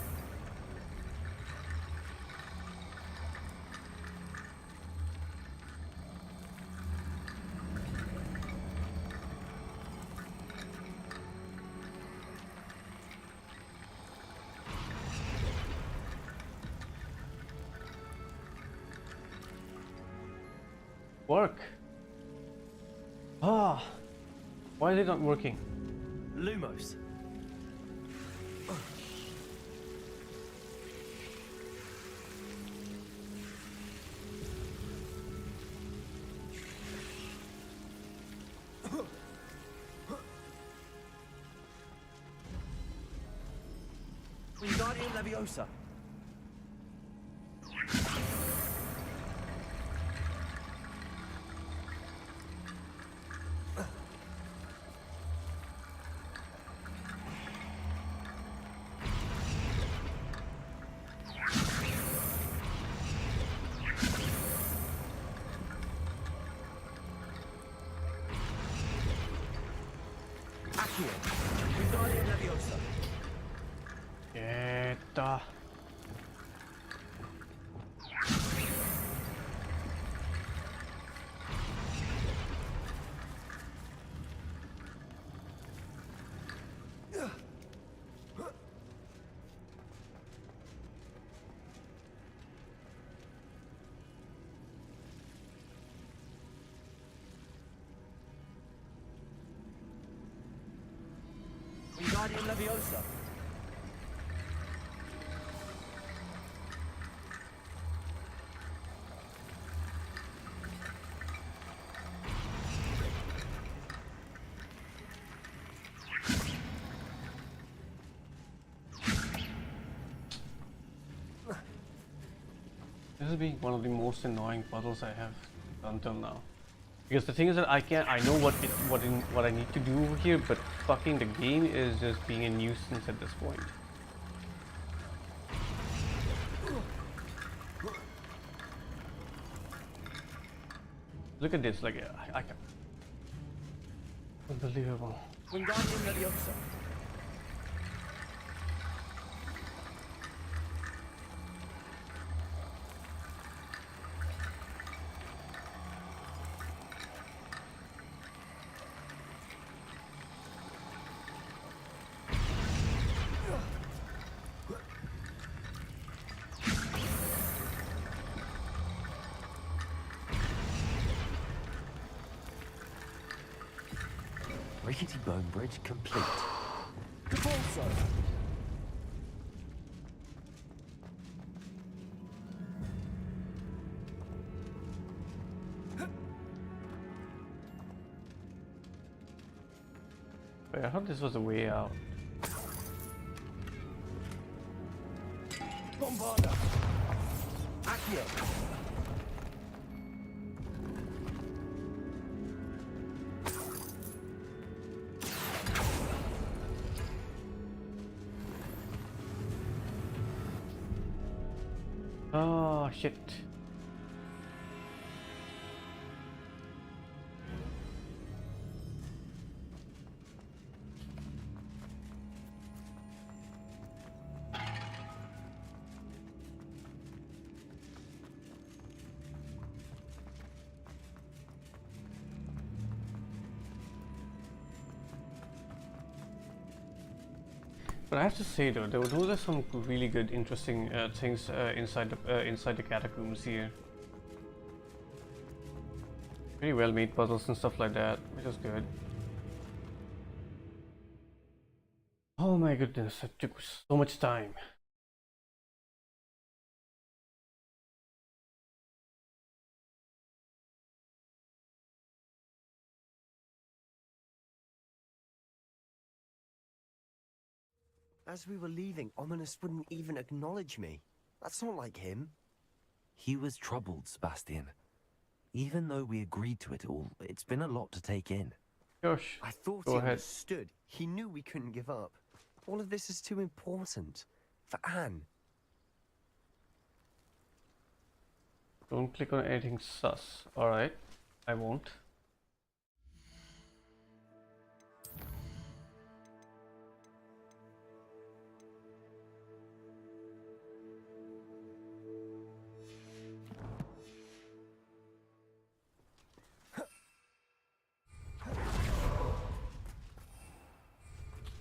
work. Ah, why is it not working? Lumos. Wingardium Leviosa. Accio. Wingardium Leviosa. Eta. Wingardium Leviosa. This is being one of the most annoying puzzles I have done till now. Because the thing is that I know what I need to do over here, but fucking the game is just being a nuisance at this point. Look at this, like I can. Unbelievable. Wingardium Leviosa. Rickety Bone Bridge complete. Capulso. Wait, I thought this was a way out. Bombarda. Accio. Oh shit. But I have to say though, those are some really good, interesting things inside the catacombs here. Very well made puzzles and stuff like that, which is good. Oh my goodness, it took so much time. As we were leaving, Ominous wouldn't even acknowledge me. That's not like him. He was troubled, Sebastian. Even though we agreed to it all, it's been a lot to take in. Josh, I thought go he ahead. understood. He knew we couldn't give up. All of this is too important. For Anne. Don't click on anything sus. Alright, I won't.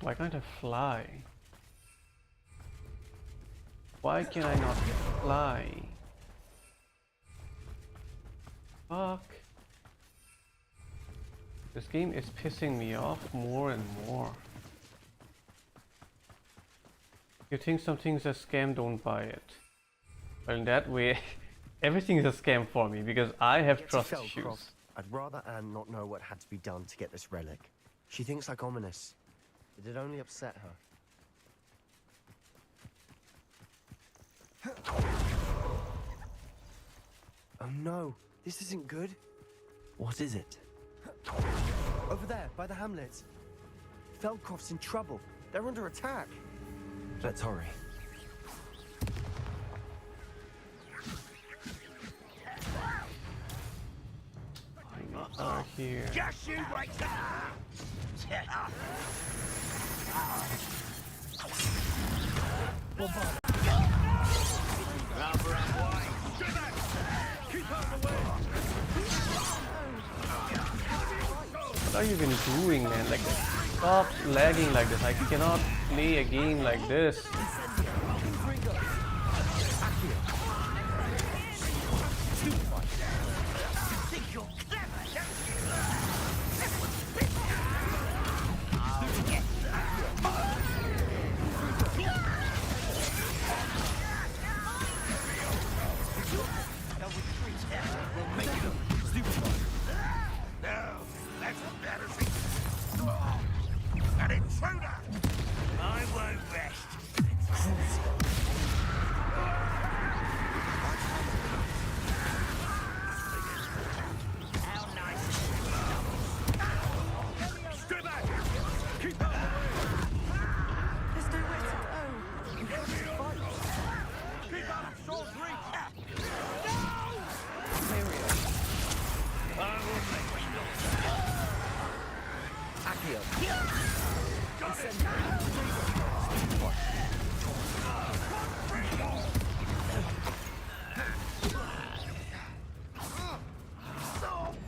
Why can't I fly? Why can I not fly? Fuck. This game is pissing me off more and more. You think something's a scam, don't buy it. Well, in that way, everything is a scam for me because I have trust issues. I'd rather Anne not know what had to be done to get this relic. She thinks like ominous. It'd only upset her. Oh no, this isn't good. What is it? Over there, by the hamlet. Feldcroft's in trouble. They're under attack. Let's hurry. Are here. Just you wait there! What are you even doing, man? Like, stop lagging like this. I cannot play a game like this.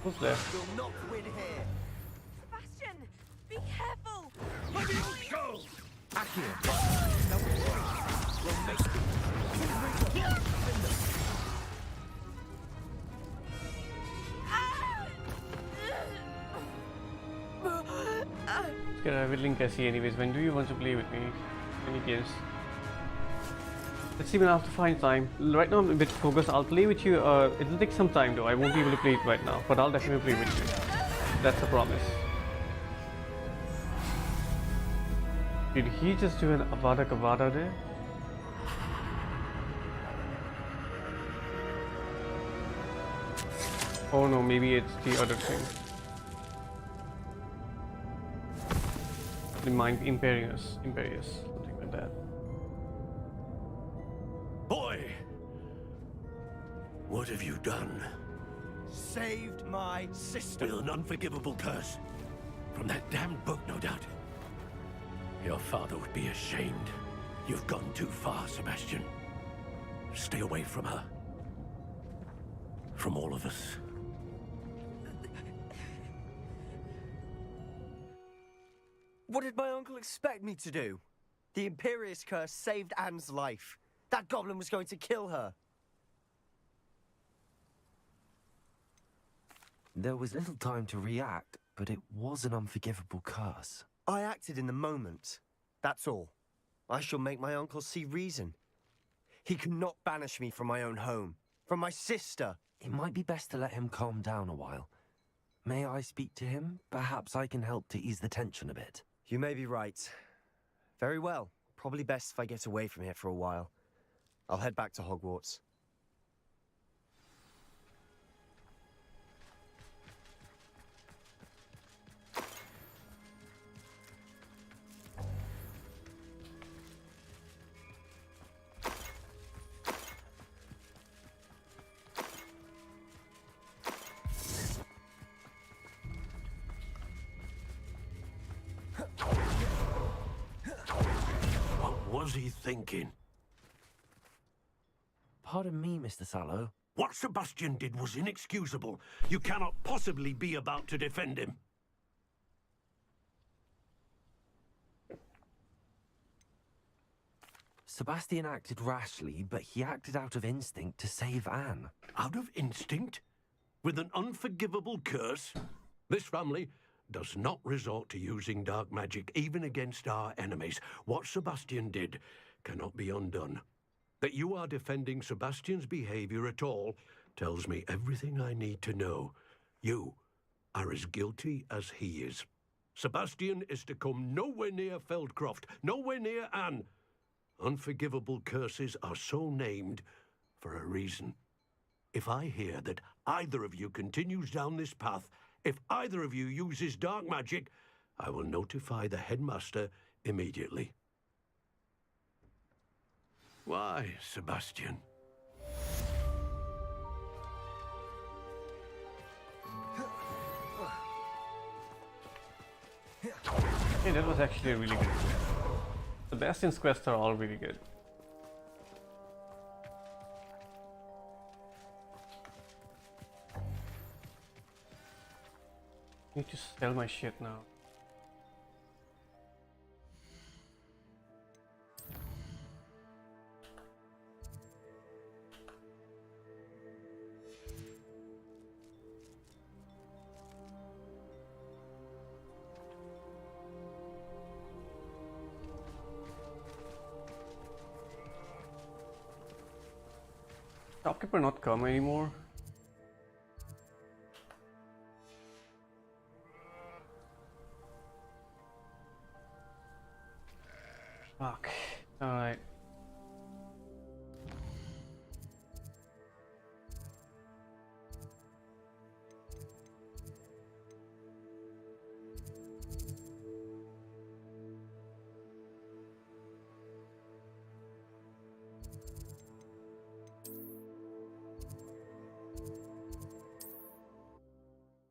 Who's there? You'll not win here. Sebastian, be careful. Go! Let's get a link I see anyways. When do you want to play with me? Any games? Let's see when I have to find time. Right now I'm a bit focused. I'll play with you. It'll take some time though. I won't be able to play it right now, but I'll definitely play with you. That's a promise. Did he just do an Avada Kedavra there? Oh no, maybe it's the other thing. The mind Imperious, something like that. Boy! What have you done? Saved my sister. With an unforgivable curse. From that damned book, no doubt. Your father would be ashamed. You've gone too far, Sebastian. Stay away from her. From all of us. What did my uncle expect me to do? The Imperious curse saved Anne's life. That goblin was going to kill her. There was little time to react, but it was an unforgivable curse. I acted in the moment. That's all. I shall make my uncle see reason. He cannot banish me from my own home, from my sister. It might be best to let him calm down a while. May I speak to him? Perhaps I can help to ease the tension a bit. You may be right. Very well. Probably best if I get away from here for a while. I'll head back to Hogwarts. What was he thinking? Pardon me, Mr. Sallow. What Sebastian did was inexcusable. You cannot possibly be about to defend him. Sebastian acted rashly, but he acted out of instinct to save Anne. Out of instinct? With an unforgivable curse? This family does not resort to using dark magic even against our enemies. What Sebastian did cannot be undone. That you are defending Sebastian's behavior at all tells me everything I need to know. You are as guilty as he is. Sebastian is to come nowhere near Feldcroft, nowhere near Anne. Unforgivable curses are so named for a reason. If I hear that either of you continues down this path, if either of you uses dark magic, I will notify the headmaster immediately. Why, Sebastian? Hey, that was actually a really good quest. Sebastian's quests are all really good. I need to sell my shit now. Shopkeeper not come anymore. Fuck. Alright.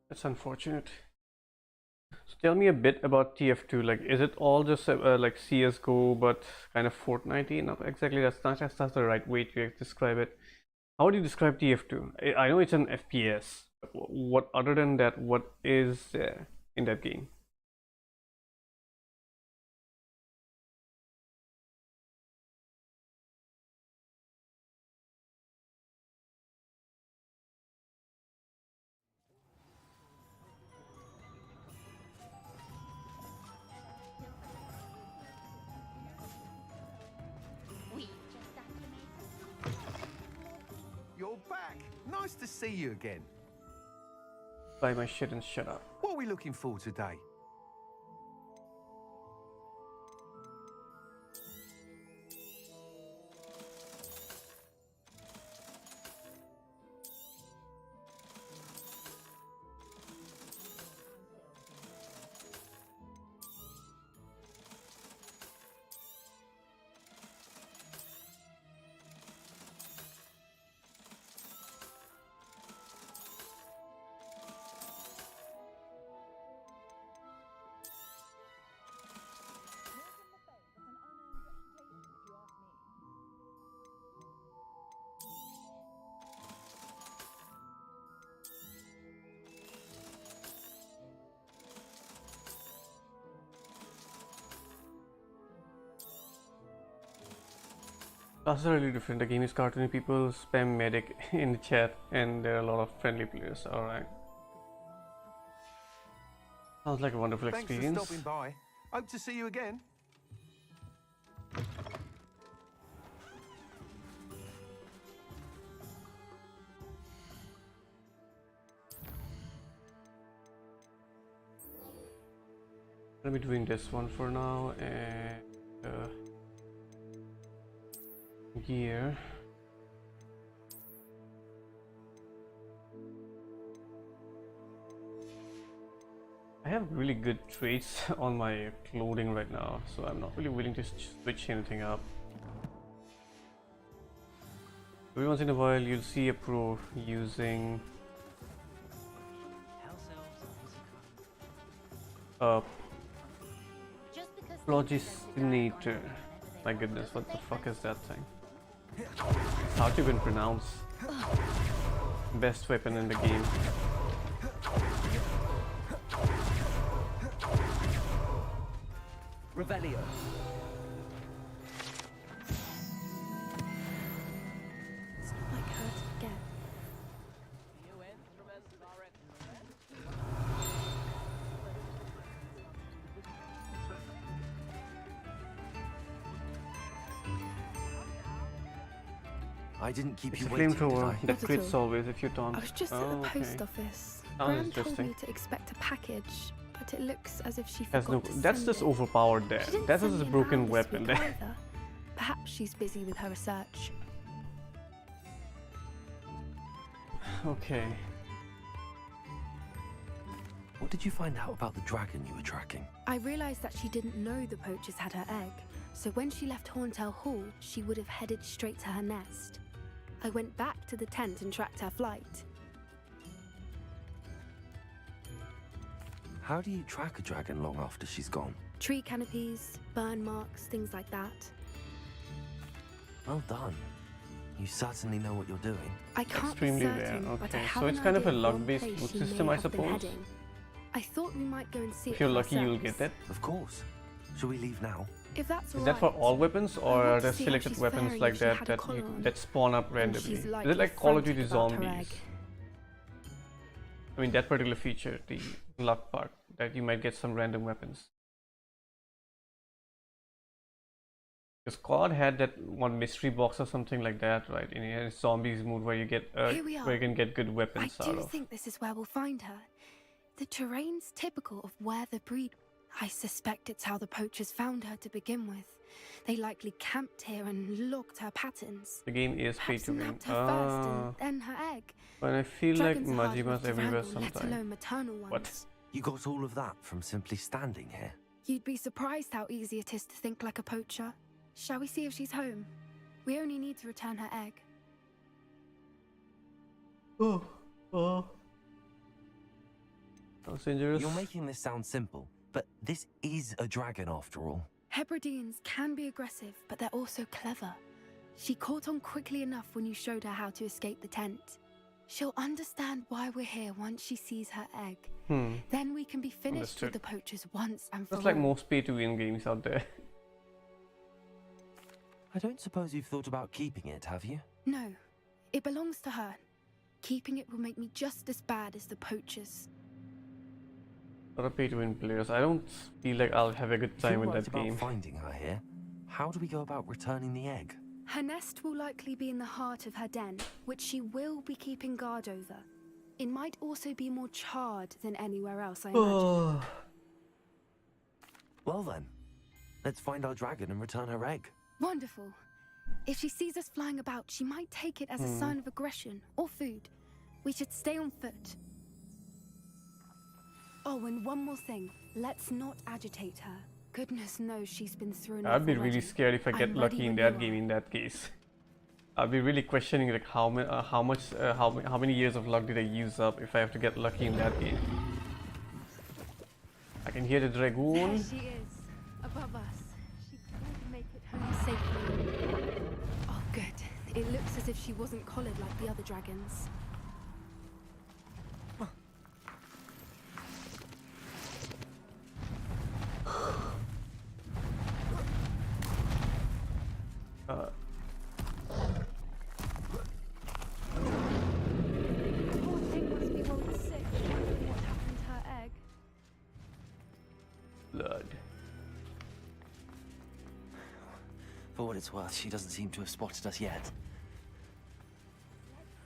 That's unfortunate. So tell me a bit about TF2. Like, is it all just like CS:GO but kind of Fortnite-y? Not exactly. That's the right way to describe it. How would you describe TF2? I know it's an FPS. But what other than that? What is in that game? You're back. Nice to see you again. Buy my shit and shut up. What are we looking for today? Classes are really different. The game is cartoony. People spam medic in the chat, and there are a lot of friendly players. Alright. Sounds like a wonderful experience. Thanks for stopping by. Hope to see you again. I'll be doing this one for now, and gear. I have really good traits on my clothing right now, so I'm not really willing to switch anything up. Every once in a while you'll see a pro using Phlogistonator. My goodness, what the fuck is that thing? How to even pronounce? Best weapon in the game. Revelio. It's not like her to get. I didn't keep It's you a waiting, did flamethrower I? that Not at crits all. always if you taunt. I was just at the post office. Sounds Gran told interesting. me to expect a package, but it looks as if she Has forgot no. to That's send just it. overpowered there. She didn't That's send just a me an broken hour this weapon week there. either. Perhaps she's busy with her research. Okay. What did you find out about the dragon you were tracking? I realized that she didn't know the poachers had her egg, so when she left Horntail Hall, she would have headed straight to her nest. I went back to the tent and tracked her flight. How do you track a dragon long after she's gone? Tree canopies, burn marks, things like that. Well done. You certainly know what you're doing. I can't Extremely be rare. certain, but I Okay, have so an it's kind of a idea one luck-based place loot she may system, I have been suppose. heading. I thought we might go and see If it you're for lucky, you'll ourselves. get that. Of course. Shall we leave now? If that's Is that for alright. all weapons, I or want are to there see how selected she's weapons faring like if she that had a collar on. that spawn up And randomly? she's Is likely it like Call of frantic Duty about her Zombies? egg. I mean that particular feature, the luck part, that you might get some random weapons. Because COD had that one mystery box or something like that, right? In a zombies mode where you get Here we where you are. can get good weapons I out do of. think this is where we'll find her. The terrain's typical of where the breed. I suspect it's how the poachers found her to begin with. They likely camped here and logged her patterns. The game is pay Perhaps to win. nabbed her first and then her egg. But I feel Dragons like are hard enough Majima's to everywhere handle, let sometimes. alone maternal ones. What? You got all of that from simply standing here. You'd be surprised how easy it is to think like a poacher. Shall we see if she's home? We only need to return her egg. Oh. Sounds dangerous. You're making this sound simple, but this is a dragon after all. Hebrideans can be aggressive, but they're also clever. She caught on quickly enough when you showed her how to escape the tent. She'll understand why we're here once she sees her egg. Then we can be finished with the poachers once and for all. That's like most pay to win games out there. I don't suppose you've thought about keeping it, have you? No, it belongs to her. Keeping it will make me just as bad as the poachers. A lot of pay to win players. I don't feel like I'll have a good If time you're with right that about game. finding her here, how do we go about returning the egg? Her nest will likely be in the heart of her den, which she will be keeping guard over. It might also be more charred than anywhere else, I imagine. Well then, let's find our dragon and return her egg. Wonderful. If she sees us flying about, she might take it as a sign of aggression or food. We should stay on foot. Oh, and one more thing. Let's not agitate her. Goodness knows she's been through enough I'd be already. really scared if I get I'm lucky ready in when that you game. are. In that case, I'd be really questioning like how many years of luck did I use up if I have to get lucky in that game. I can hear the There dragoon. she is, above us. She could make it home safely. Oh, good. It looks as if she wasn't collared like the other dragons. Poor thing must be worried sick. What happened to her egg? Blood. For what it's worth, she doesn't seem to have spotted us yet.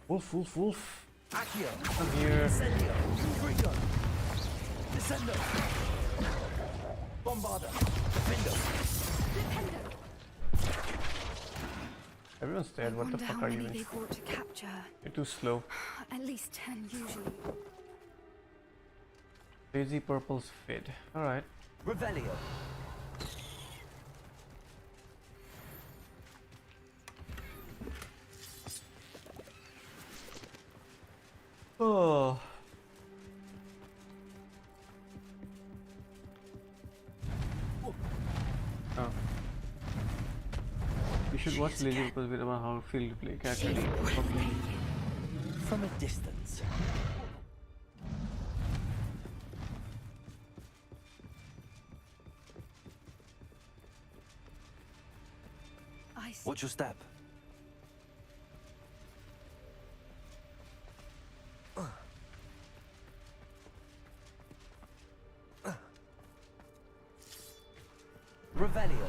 Wolf, wolf, wolf. Accio! I'm here. Incendio! Intrigo! Descendo! Bombarda! Defendo! Everyone's dead. What the Wonder fuck how are you many doing? they brought to capture her. You're too slow. At least 10 usually. Crazy purple's fid. Alright. Revelio! Oh. Oh. You should watch Lazy because bit about how to feel to play characters. From a distance. I see. What's your step? Revelio.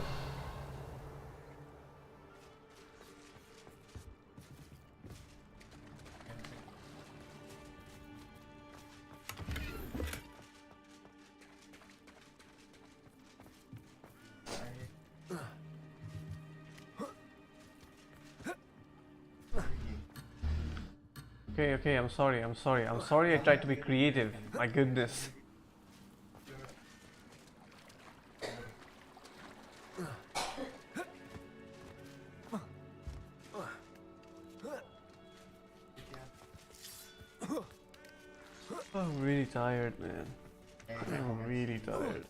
Okay, I'm sorry I tried to be creative. My goodness. I'm really tired, man. I'm really tired.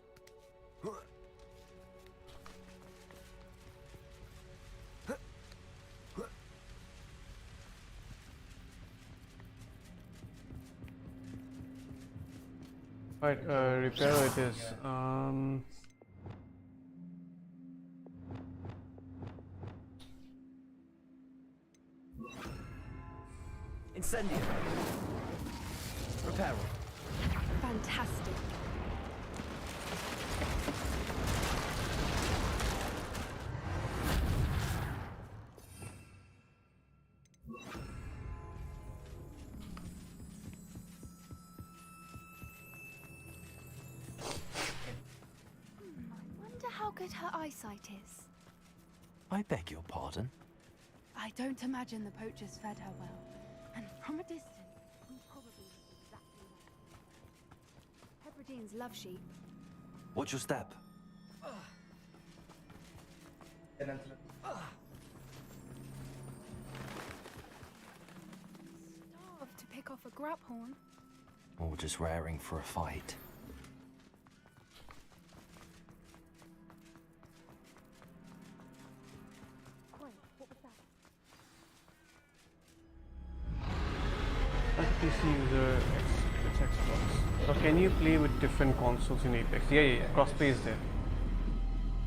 Right, repair it is. Incendio. Repair. Fantastic. I wonder how good her eyesight is. I beg your pardon? I don't imagine the poachers fed her well. And from a distance, we probably look exactly like her. Hebrideans love sheep. What's your step? Starved to pick off a grub horn. Or just raring for a fight? What was that? PC user it's Xbox. So can you play with different consoles in Apex? Yeah. Crossplay is there.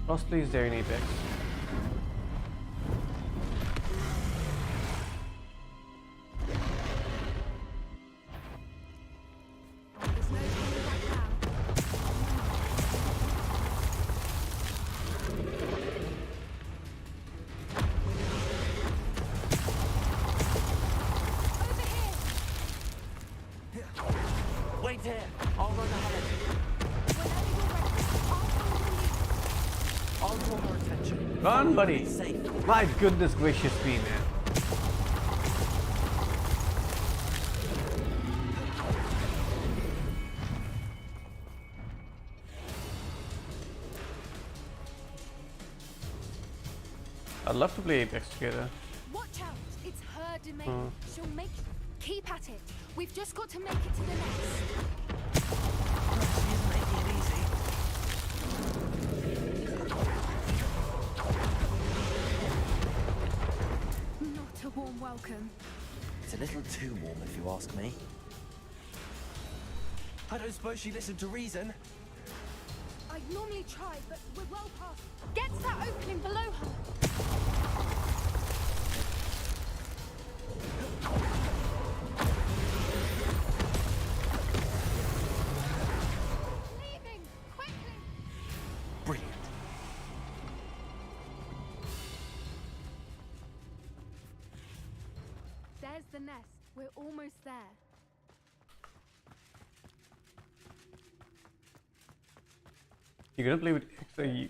Crossplay is there in Apex. There's no turning back now. Wait here! I'll run ahead. I'll draw her attention. Run, buddy! My goodness gracious me, man. I'd love to play Apex together. Watch out! It's her domain. She'll make. Keep at it. We've just got to make it to the next. She isn't making it easy. Not a warm welcome. It's a little too warm, if you ask me. I don't suppose she listened to reason. I'd normally try, but we're well past. Get to that opening below her. Leaving! Quickly! Brilliant. There's the nest. We're almost there. You're gonna play with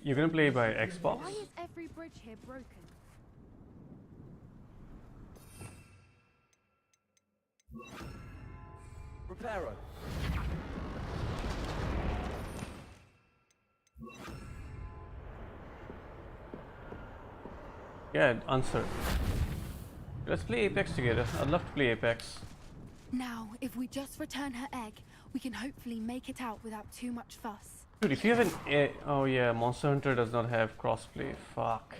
you're gonna play by Xbox? Why is every bridge here broken? Reparo. Yeah, answer. Let's play Apex together. I'd love to play Apex. Now, if we just return her egg, we can hopefully make it out without too much fuss. Dude, if you have an oh yeah, Monster Hunter does not have crossplay. Fuck.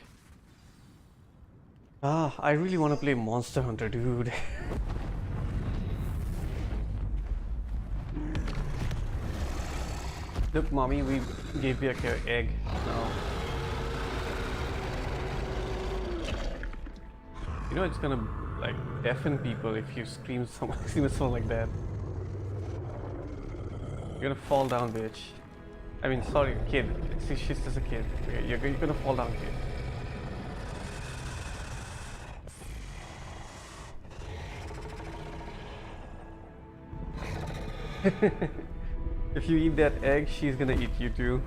Ah, I really want to play Monster Hunter, dude. Look, mommy, we gave you an egg now. You know it's gonna like deafen people if you scream something like that. You're gonna fall down, bitch. I mean, sorry, kid. She's just a kid. You're gonna fall down, kid. If you eat that egg, she's gonna eat you too.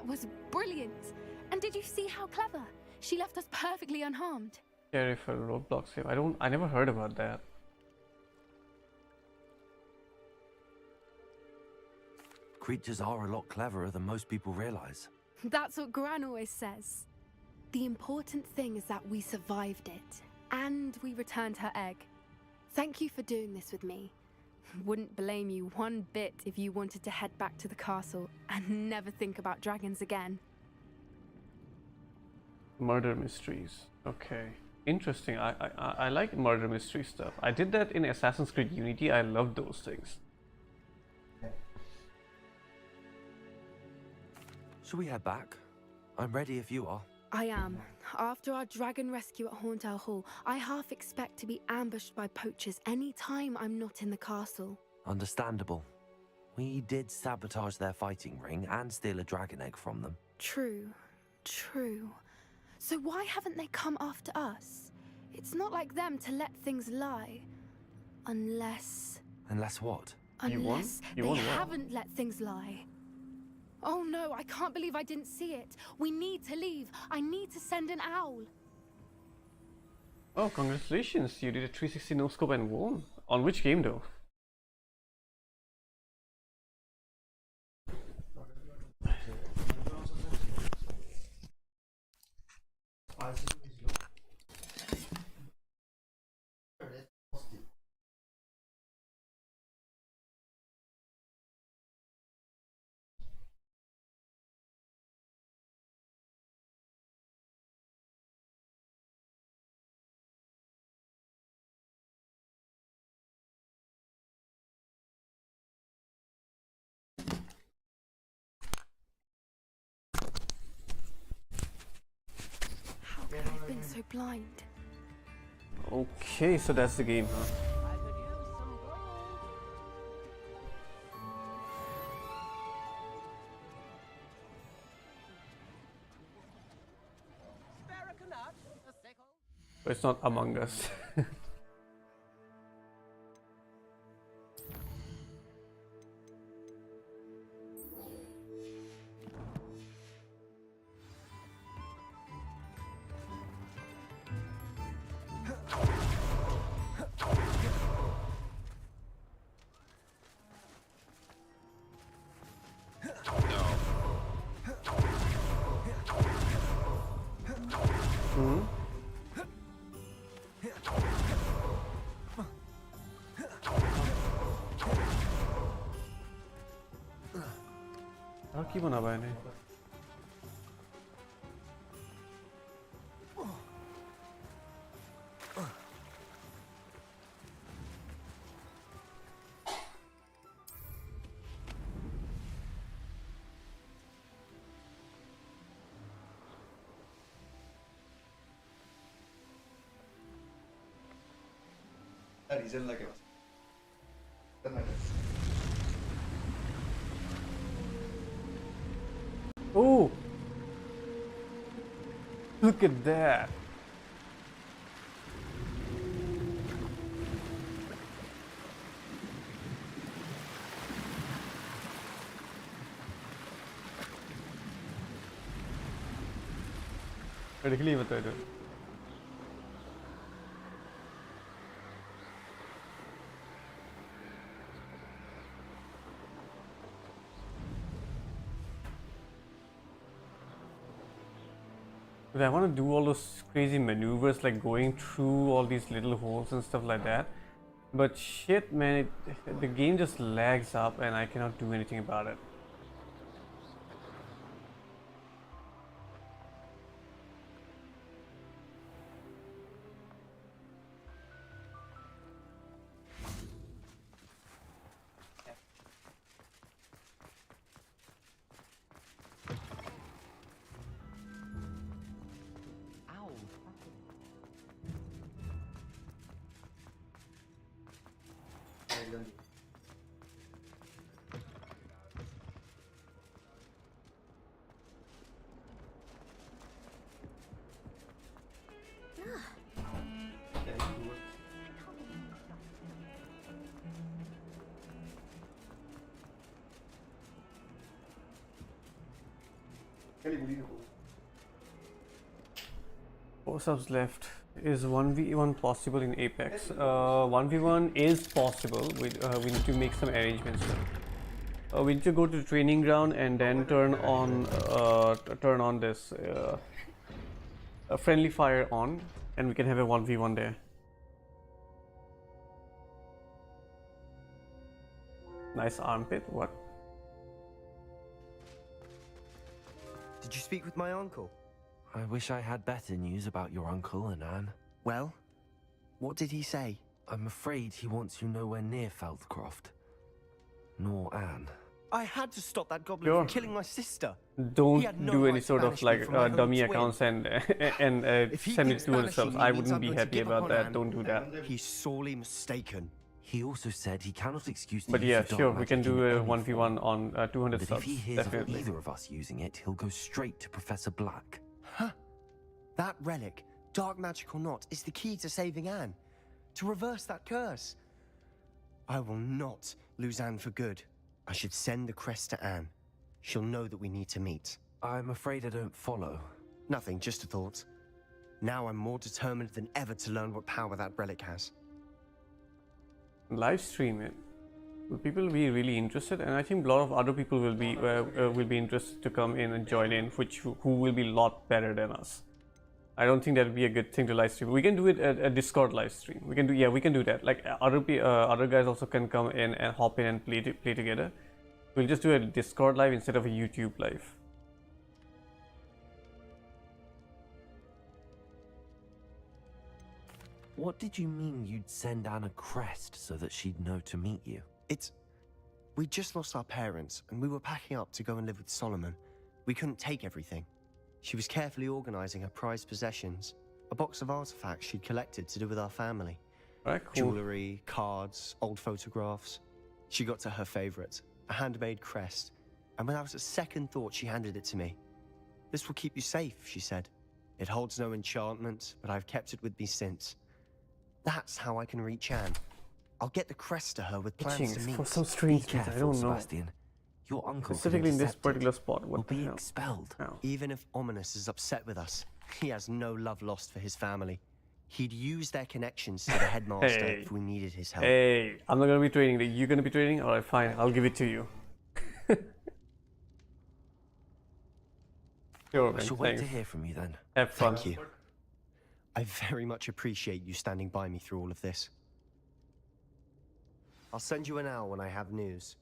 That was brilliant. And did you see how clever? She left us perfectly unharmed. Carry for roadblock save. I never heard about that. Creatures are a lot cleverer than most people realize. That's what Gran always says. The important thing is that we survived it, and we returned her egg. Thank you for doing this with me. Wouldn't blame you one bit if you wanted to head back to the castle and never think about dragons again. Murder mysteries. Okay. Interesting. I like murder mystery stuff. I did that in Assassin's Creed Unity. I loved those things. Shall we head back? I'm ready if you are. I am. After our dragon rescue at Hauntel Hall, I half expect to be ambushed by poachers any time I'm not in the castle. Understandable. We did sabotage their fighting ring and steal a dragon egg from them. True. True. So why haven't they come after us? It's not like them to let things lie. Unless... Unless what? Unless they haven't let things lie. Oh no, I can't believe I didn't see it. We need to leave. I need to send an owl. Oh, congratulations. You did a 360 no-scope and won. On which game though? How could I have been so blind? Okay, so that's the game, huh? But it's not Among Us. কি বনাবা এনে reason লাগে Oh! Look at that! Radically बता दो I want to do all those crazy maneuvers like going through all these little holes and stuff like that, but shit man, the game just lags up and I cannot do anything about it. 4 subs left. Is 1v1 possible in Apex? 1v1 is possible. We need to make some arrangements. We need to go to the training ground and then turn on this friendly fire on, and we can have a 1v1 there. Nice armpit. What? Did you speak with my uncle? I wish I had better news about your uncle and Anne. Well, what did he say? I'm afraid he wants you nowhere near Feldcroft. Nor Anne. I had to stop that goblin from killing my sister. Don't He had no do right any to sort of banish me like from my dummy home twin. accounts and If he send it thinks to banishing yourselves. me I means wouldn't I'm be going to happy give up about on that. Anne, Don't do that. He's sorely mistaken. He also said he cannot excuse the But use yeah, of dark sure, we can magic do in a any 1v1 form. on 200 But subs. if he hears Definitely. of either of us using it, he'll go straight to Professor Black. Huh? That relic, dark magic or not, is the key to saving Anne. To reverse that curse. I will not lose Anne for good. I should send the crest to Anne. She'll know that we need to meet. I'm afraid I don't follow. Nothing, just a thought. Now I'm more determined than ever to learn what power that relic has. Live stream it. Will people be really interested? And I think a lot of other people will be interested to come in and join in, who will be a lot better than us. I don't think that would be a good thing to live stream. We can do it at a Discord live stream. We can do that. Like other guys also can come in and hop in and play together. We'll just do a Discord live instead of a YouTube live. What did you mean you'd send Anne a crest so that she'd know to meet you? We just lost our parents, and we were packing up to go and live with Solomon. We couldn't take everything. She was carefully organizing her prized possessions, a box of artifacts she'd collected to do with our family. Alright, cool. Jewelry, cards, old photographs. She got to her favorite, a handmade crest, and without a second thought, she handed it to me. "This will keep you safe," she said. "It holds no enchantment, but I've kept it with me since. That's how I can reach Anne. I'll get the crest to her with plans to meet." For some strange Be reason, I careful, don't know. Sebastian. Your uncle Specifically in this intercept it. particular spot. What Will the be hell? expelled. How? Even if Ominous is upset with us, he has no love lost for his family. He'd use their connections to the headmaster Hey. if we needed his help. Hey, I'm not gonna be trading. You're gonna be trading? Alright, fine. I'll give it to you. Sure, I man. shall wait to Thanks. hear from you then. Have fun. Thank you. I very much appreciate you standing by me through all of this. I'll send you an owl when I have news.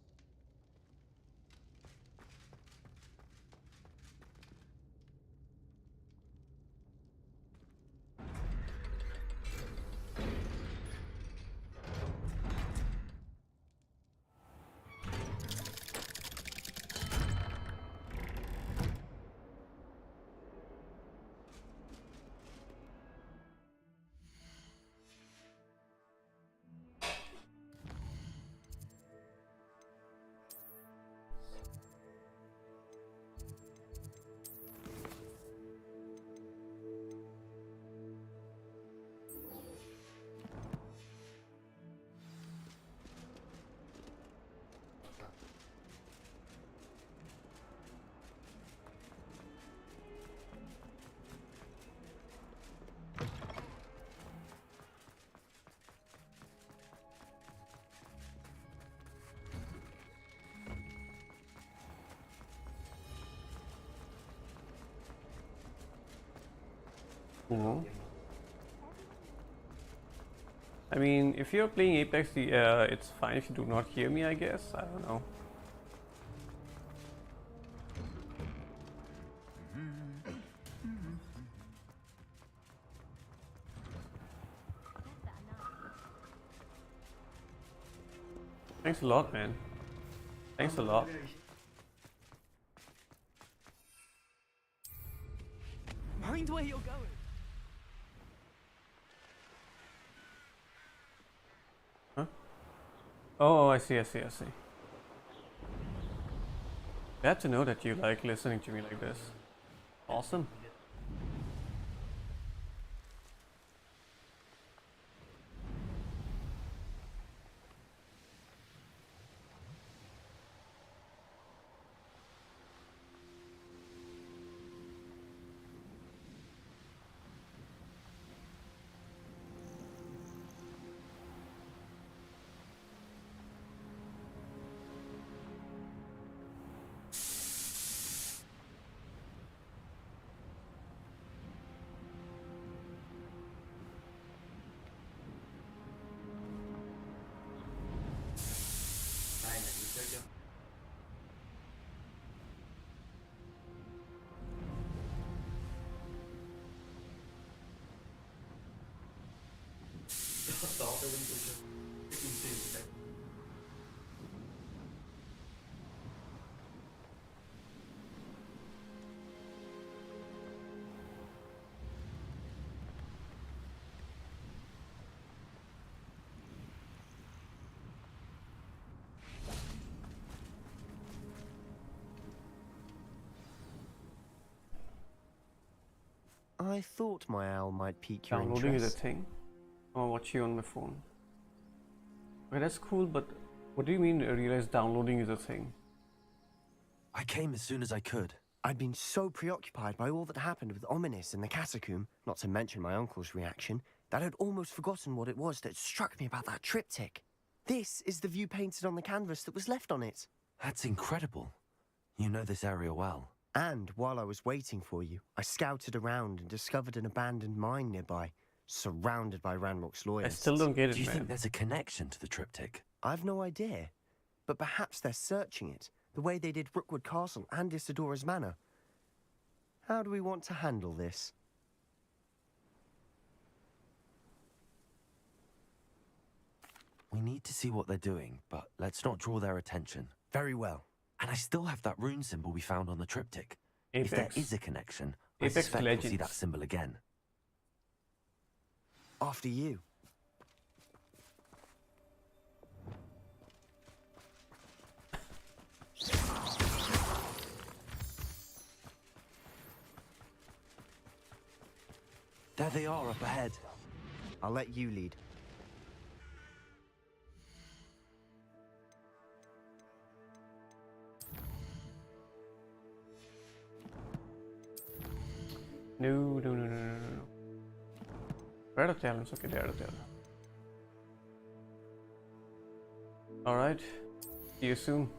Cool. I mean, if you're playing Apex, it's fine if you do not hear me, I guess. I don't know. Thanks a lot, man. Thanks a lot. Mind where you're going. Huh? Oh, I see. Glad to know that you like listening to me like this. Awesome. I thought my owl might pique your Downloading is a interest. thing. I'll watch you on my phone. Okay, that's cool, but what do you mean realize downloading is a thing? I came as soon as I could. I'd been so preoccupied by all that happened with Ominous and the catacomb, not to mention my uncle's reaction, that I'd almost forgotten what it was that struck me about that triptych. This is the view painted on the canvas that was left on it. That's incredible. You know this area well. And while I was waiting for you, I scouted around and discovered an abandoned mine nearby, surrounded by Ranrock's I loyalists. still don't get it, Do you man. think there's a connection to the triptych? I've no idea, but perhaps they're searching it, the way they did Rookwood Castle and Isidora's Manor. How do we want to handle this? We need to see what they're doing, but let's not draw their attention. Very well. And I still have that rune symbol we found on the triptych. Apex. If there is a connection, I Apex suspect we'll see Legends. that symbol again. After you. There they are up ahead. I'll let you lead. No. Where are the talents? Okay, there are the talents. Alright. See you soon.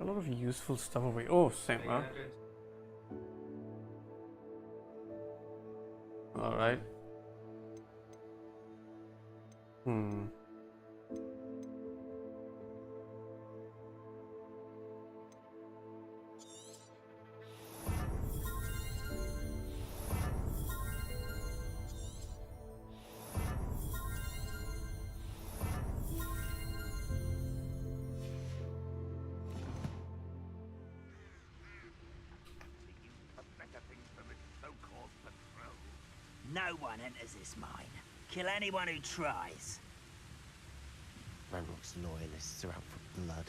A lot of useful stuff over here. Oh, same, huh? Alright. No one enters this mine. Kill anyone who tries. Ranrock's loyalists are out for blood.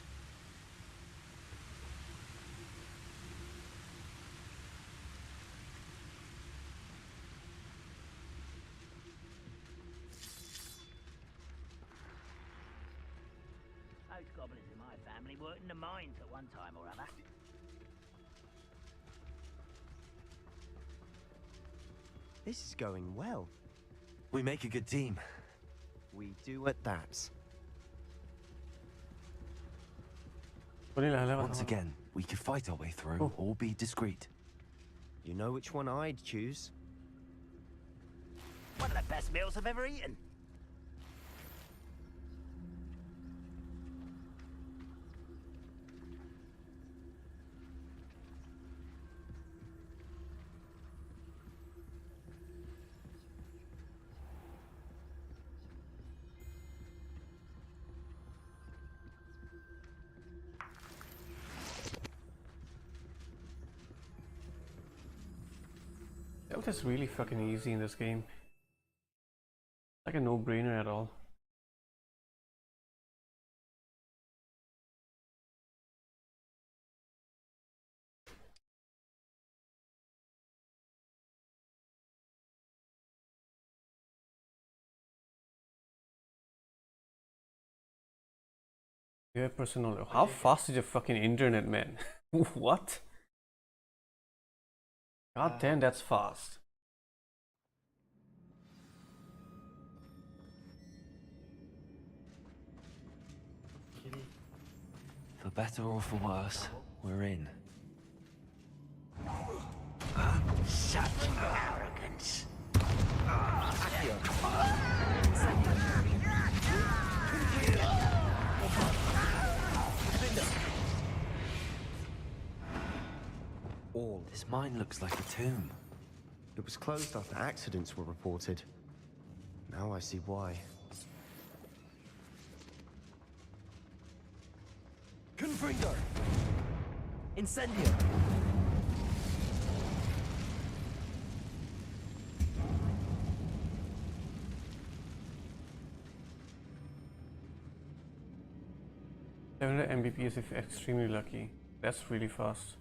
Most goblins in my family worked in the mines at one time or other. This is going well. We make a good team. We do at that. Once again, we could fight our way through or be discreet. You know which one I'd choose? One of the best meals I've ever eaten. Stealth is really fucking easy in this game. Like a no-brainer at all. Yeah, personal. How fast is your fucking internet, man? What? God damn, that's fast. For better or for worse, we're in. Such arrogance. This mine looks like a tomb. It was closed after accidents were reported. Now I see why. Confringo! Incendio! Mbps if extremely lucky. That's really fast.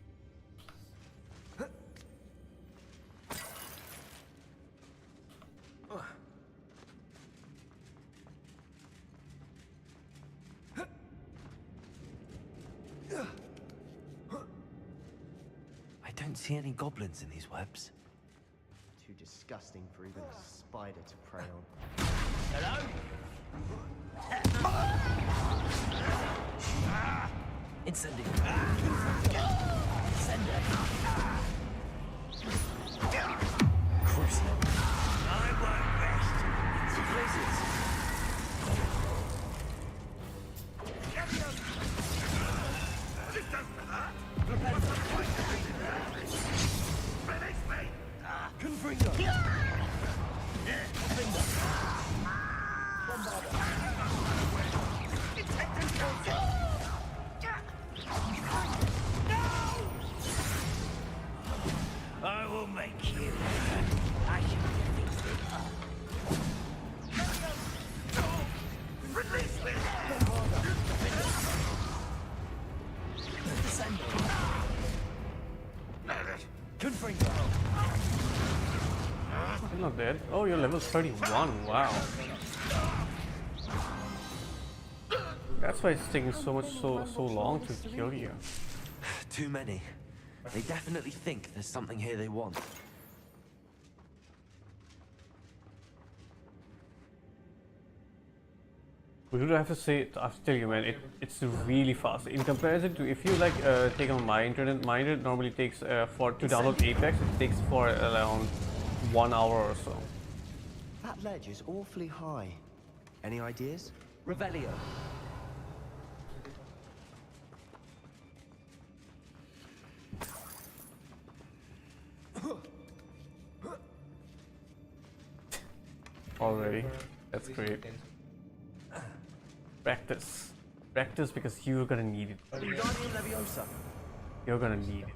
I don't see any goblins in these webs. Too disgusting for even a spider to prey on. Hello? Incendio! Crucial. I won't rest. Two places. This doesn't hurt. Release me. Confringo! I will make you. I shall defeat you. Release me! Confringo! Still not dead. Oh, you're level 31. Wow. That's why it's taking so long to kill you. Too many. They definitely think there's something here they want. I have to say, I have to tell you, man, it's really fast. In comparison to if you like take on my internet normally takes to download Apex, it takes for around 1 hour or so. That ledge is awfully high. Any ideas? Revelio. Already, that's great. Practice, practice, because you're gonna need it. Wingardium Leviosa. You're gonna need it.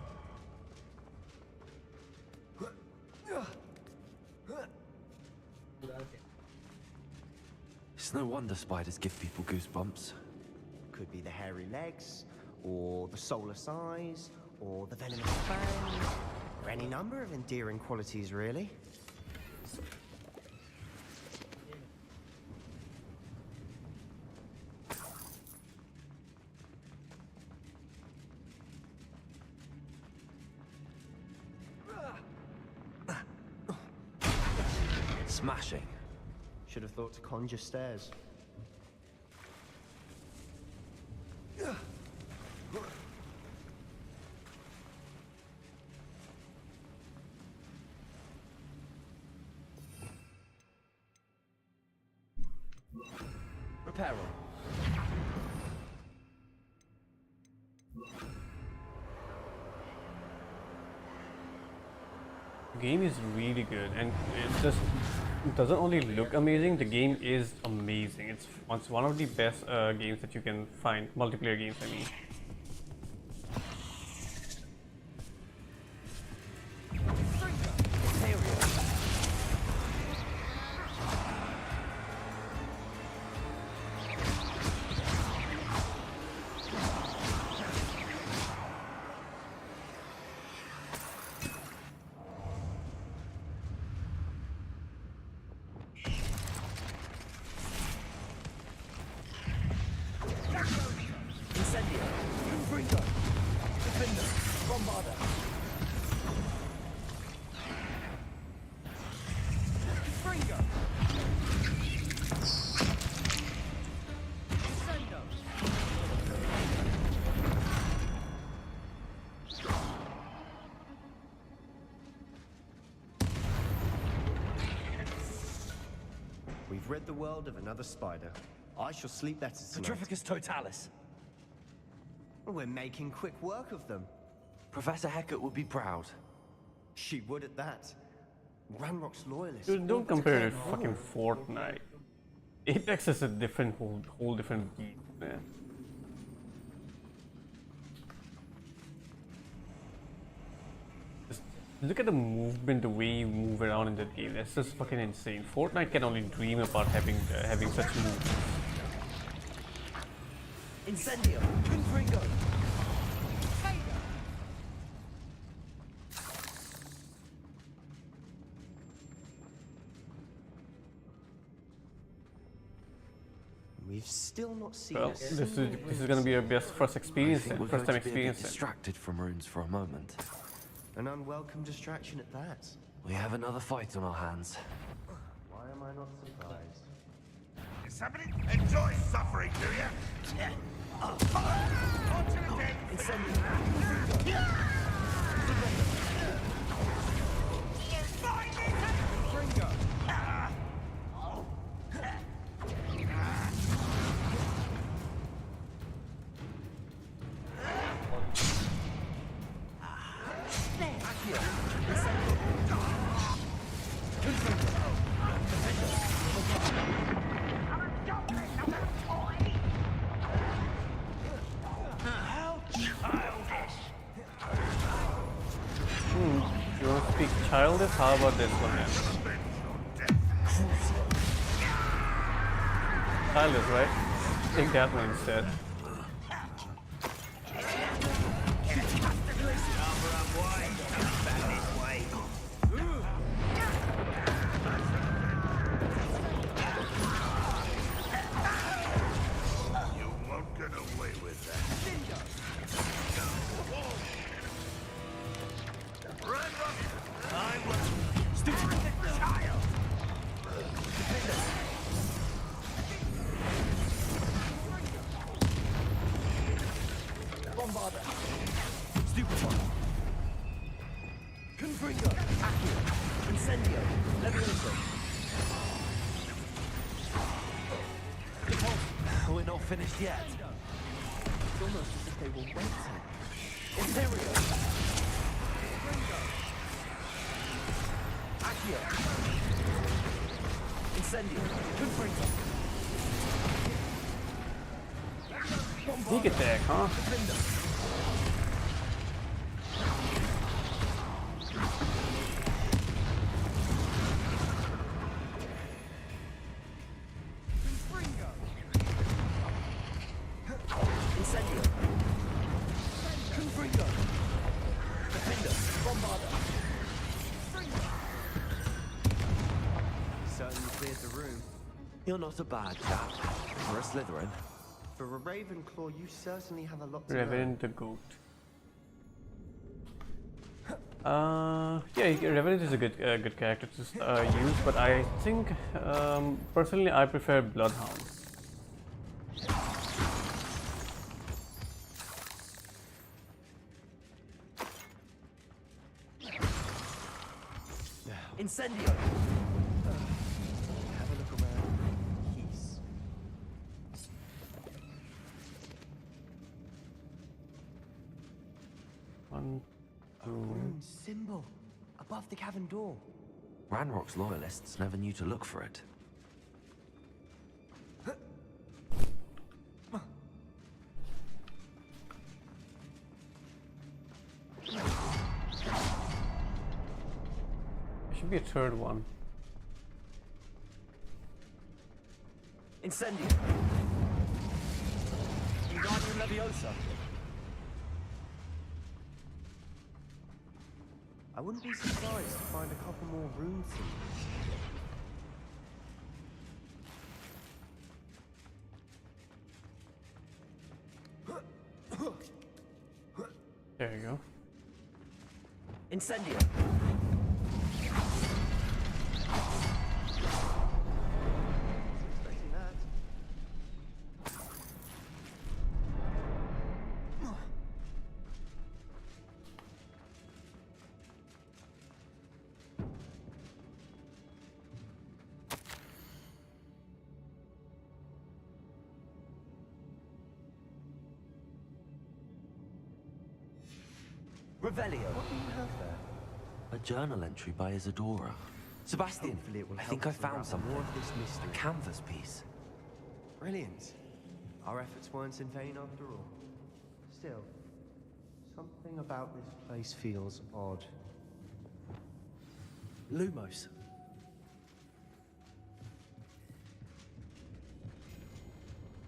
It's no wonder spiders give people goosebumps. Could be the hairy legs, or the soulless eyes, or the venomous fangs, or any number of endearing qualities, really. Smashing. Should have thought to conjure stairs. Repair room. The game is really good, and it doesn't only look amazing, the game is amazing. It's one of the best games that you can find, multiplayer games I mean. We've rid the world of another spider. I shall sleep better tonight. Petrificus totalis. We're making quick work of them. Professor Hecat would be proud. She would at that. Ranrock's loyalists. Dude, don't compare it to fucking Fortnite. Apex is a different whole different game, man. Just look at the movement, the way you move around in that game. That's just fucking insane. Fortnite can only dream about having such moves. Incendio, Confringo. We've still not seen Well, this is gonna be your best first experience, first time experience. Distracted from runes for a moment. An unwelcome distraction at that. We have another fight on our hands. Why am I not surprised? Somebody enjoy suffering, do you? On to the dead. You want to speak childish? How about this one, man? Childish, right? Take that one instead. You won't get away with that. I was stupid child. Bombarder. Stupid one. Confringo. Accio. Incendio. Levioso. We're not finished yet. It's almost as if they were waiting. Imperio. Accio. Incendio. Confringo. Sneak attack, huh? Certainly cleared the room. You're not a bad chap. For a Slytherin. For a Ravenclaw, you certainly have a lot to learn. Revenant the goat. Yeah, Revenant is a good character to use, but I think personally I prefer Bloodhound. Incendio! Have a look around. Peace. One, two. Rune symbol above the cavern door. Ranrock's loyalists never knew to look for it. There should be a third one. Incendio! Wingardium Leviosa! I wouldn't be surprised to find a couple more rune symbols. There you go. Incendio! Expecting that. Revelio. What do you have there? A journal entry by Isadora. Sebastian, Hopefully it will I help think I us found unravel something. more of this mystery. A canvas piece. Brilliant. Our efforts weren't in vain after all. Still, something about this place feels odd. Lumos.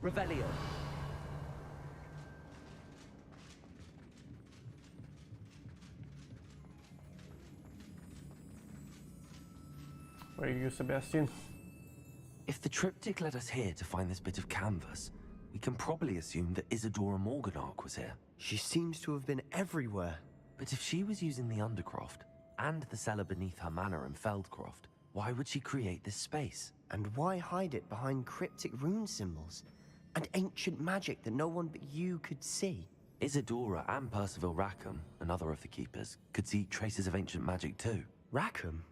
Revelio. Where are you, Sebastian? If the triptych led us here to find this bit of canvas, we can probably assume that Isadora Morganark was here. She seems to have been everywhere. But if she was using the Undercroft, and the cellar beneath her manor in Feldcroft, why would she create this space? And why hide it behind cryptic rune symbols? And ancient magic that no one but you could see? Isadora and Percival Rackham, another of the Keepers, could see traces of ancient magic too. Rackham?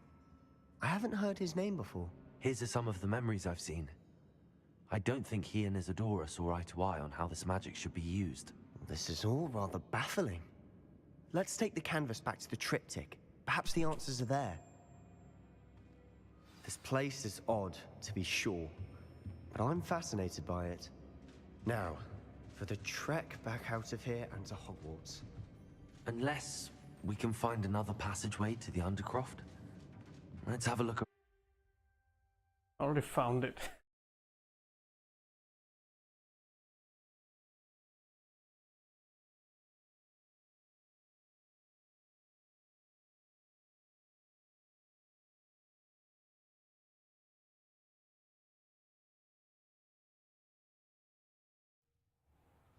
I haven't heard his name before. His are some of the memories I've seen. I don't think he and Isadora saw eye to eye on how this magic should be used. This is all rather baffling. Let's take the canvas back to the triptych. Perhaps the answers are there. This place is odd, to be sure, but I'm fascinated by it. Now, for the trek back out of here and to Hogwarts. Unless we can find another passageway to the Undercroft. Let's have a look. I already found it.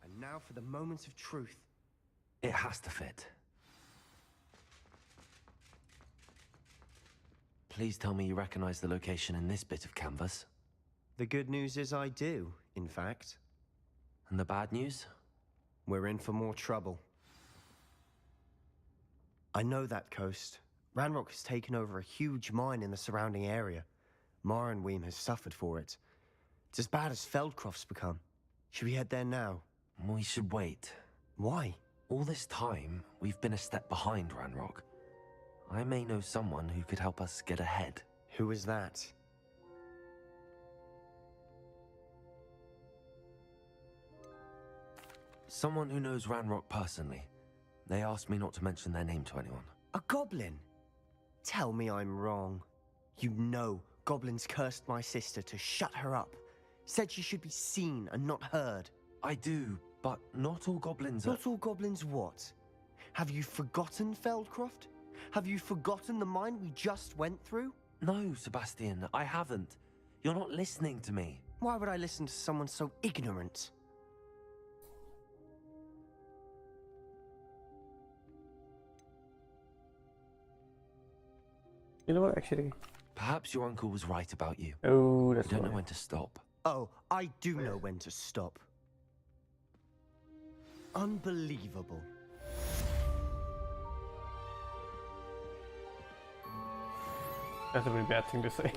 And now for the moment of truth. It has to fit. Please tell me you recognize the location in this bit of canvas. The good news is I do, in fact. And the bad news? We're in for more trouble. I know that coast. Ranrock has taken over a huge mine in the surrounding area. Mornweem has suffered for it. It's as bad as Feldcroft's become. Should we head there now? We should wait. Why? All this time, we've been a step behind Ranrock. I may know someone who could help us get ahead. Who is that? Someone who knows Ranrock personally. They asked me not to mention their name to anyone. A goblin? Tell me I'm wrong. You know goblins cursed my sister to shut her up. Said she should be seen and not heard. I do, but not all goblins are... Not all goblins what? Have you forgotten Feldcroft? Have you forgotten the mine we just went through? No, Sebastian, I haven't. You're not listening to me. Why would I listen to someone so ignorant? You know what, actually? Perhaps your uncle was right about you. Oh, that's You don't know why. when to stop. Oh, I do know when to stop. Unbelievable. That's a very bad thing to say.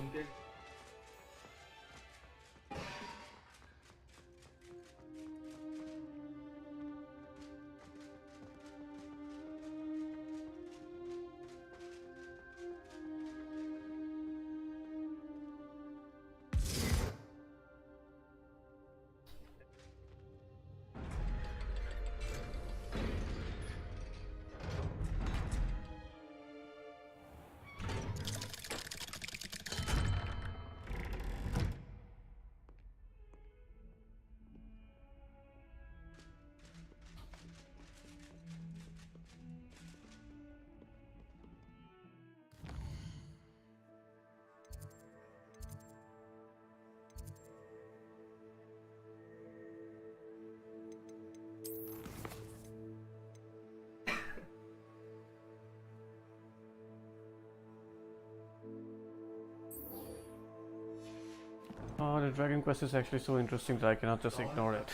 Oh, the Dragon Quest is actually so interesting that I cannot just ignore it.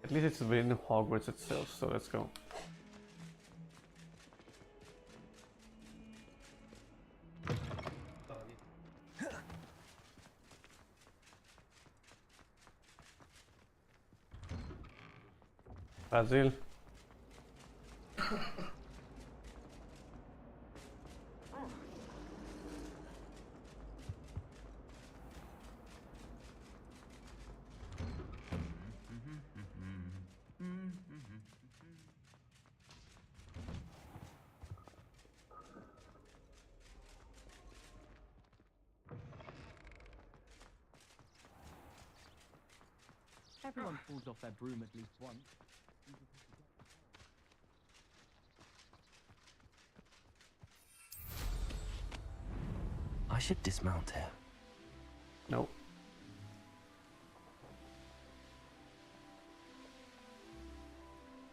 At least it's within Hogwarts itself, so let's go. Basil. Everyone falls off their broom at least once. I should dismount here. No.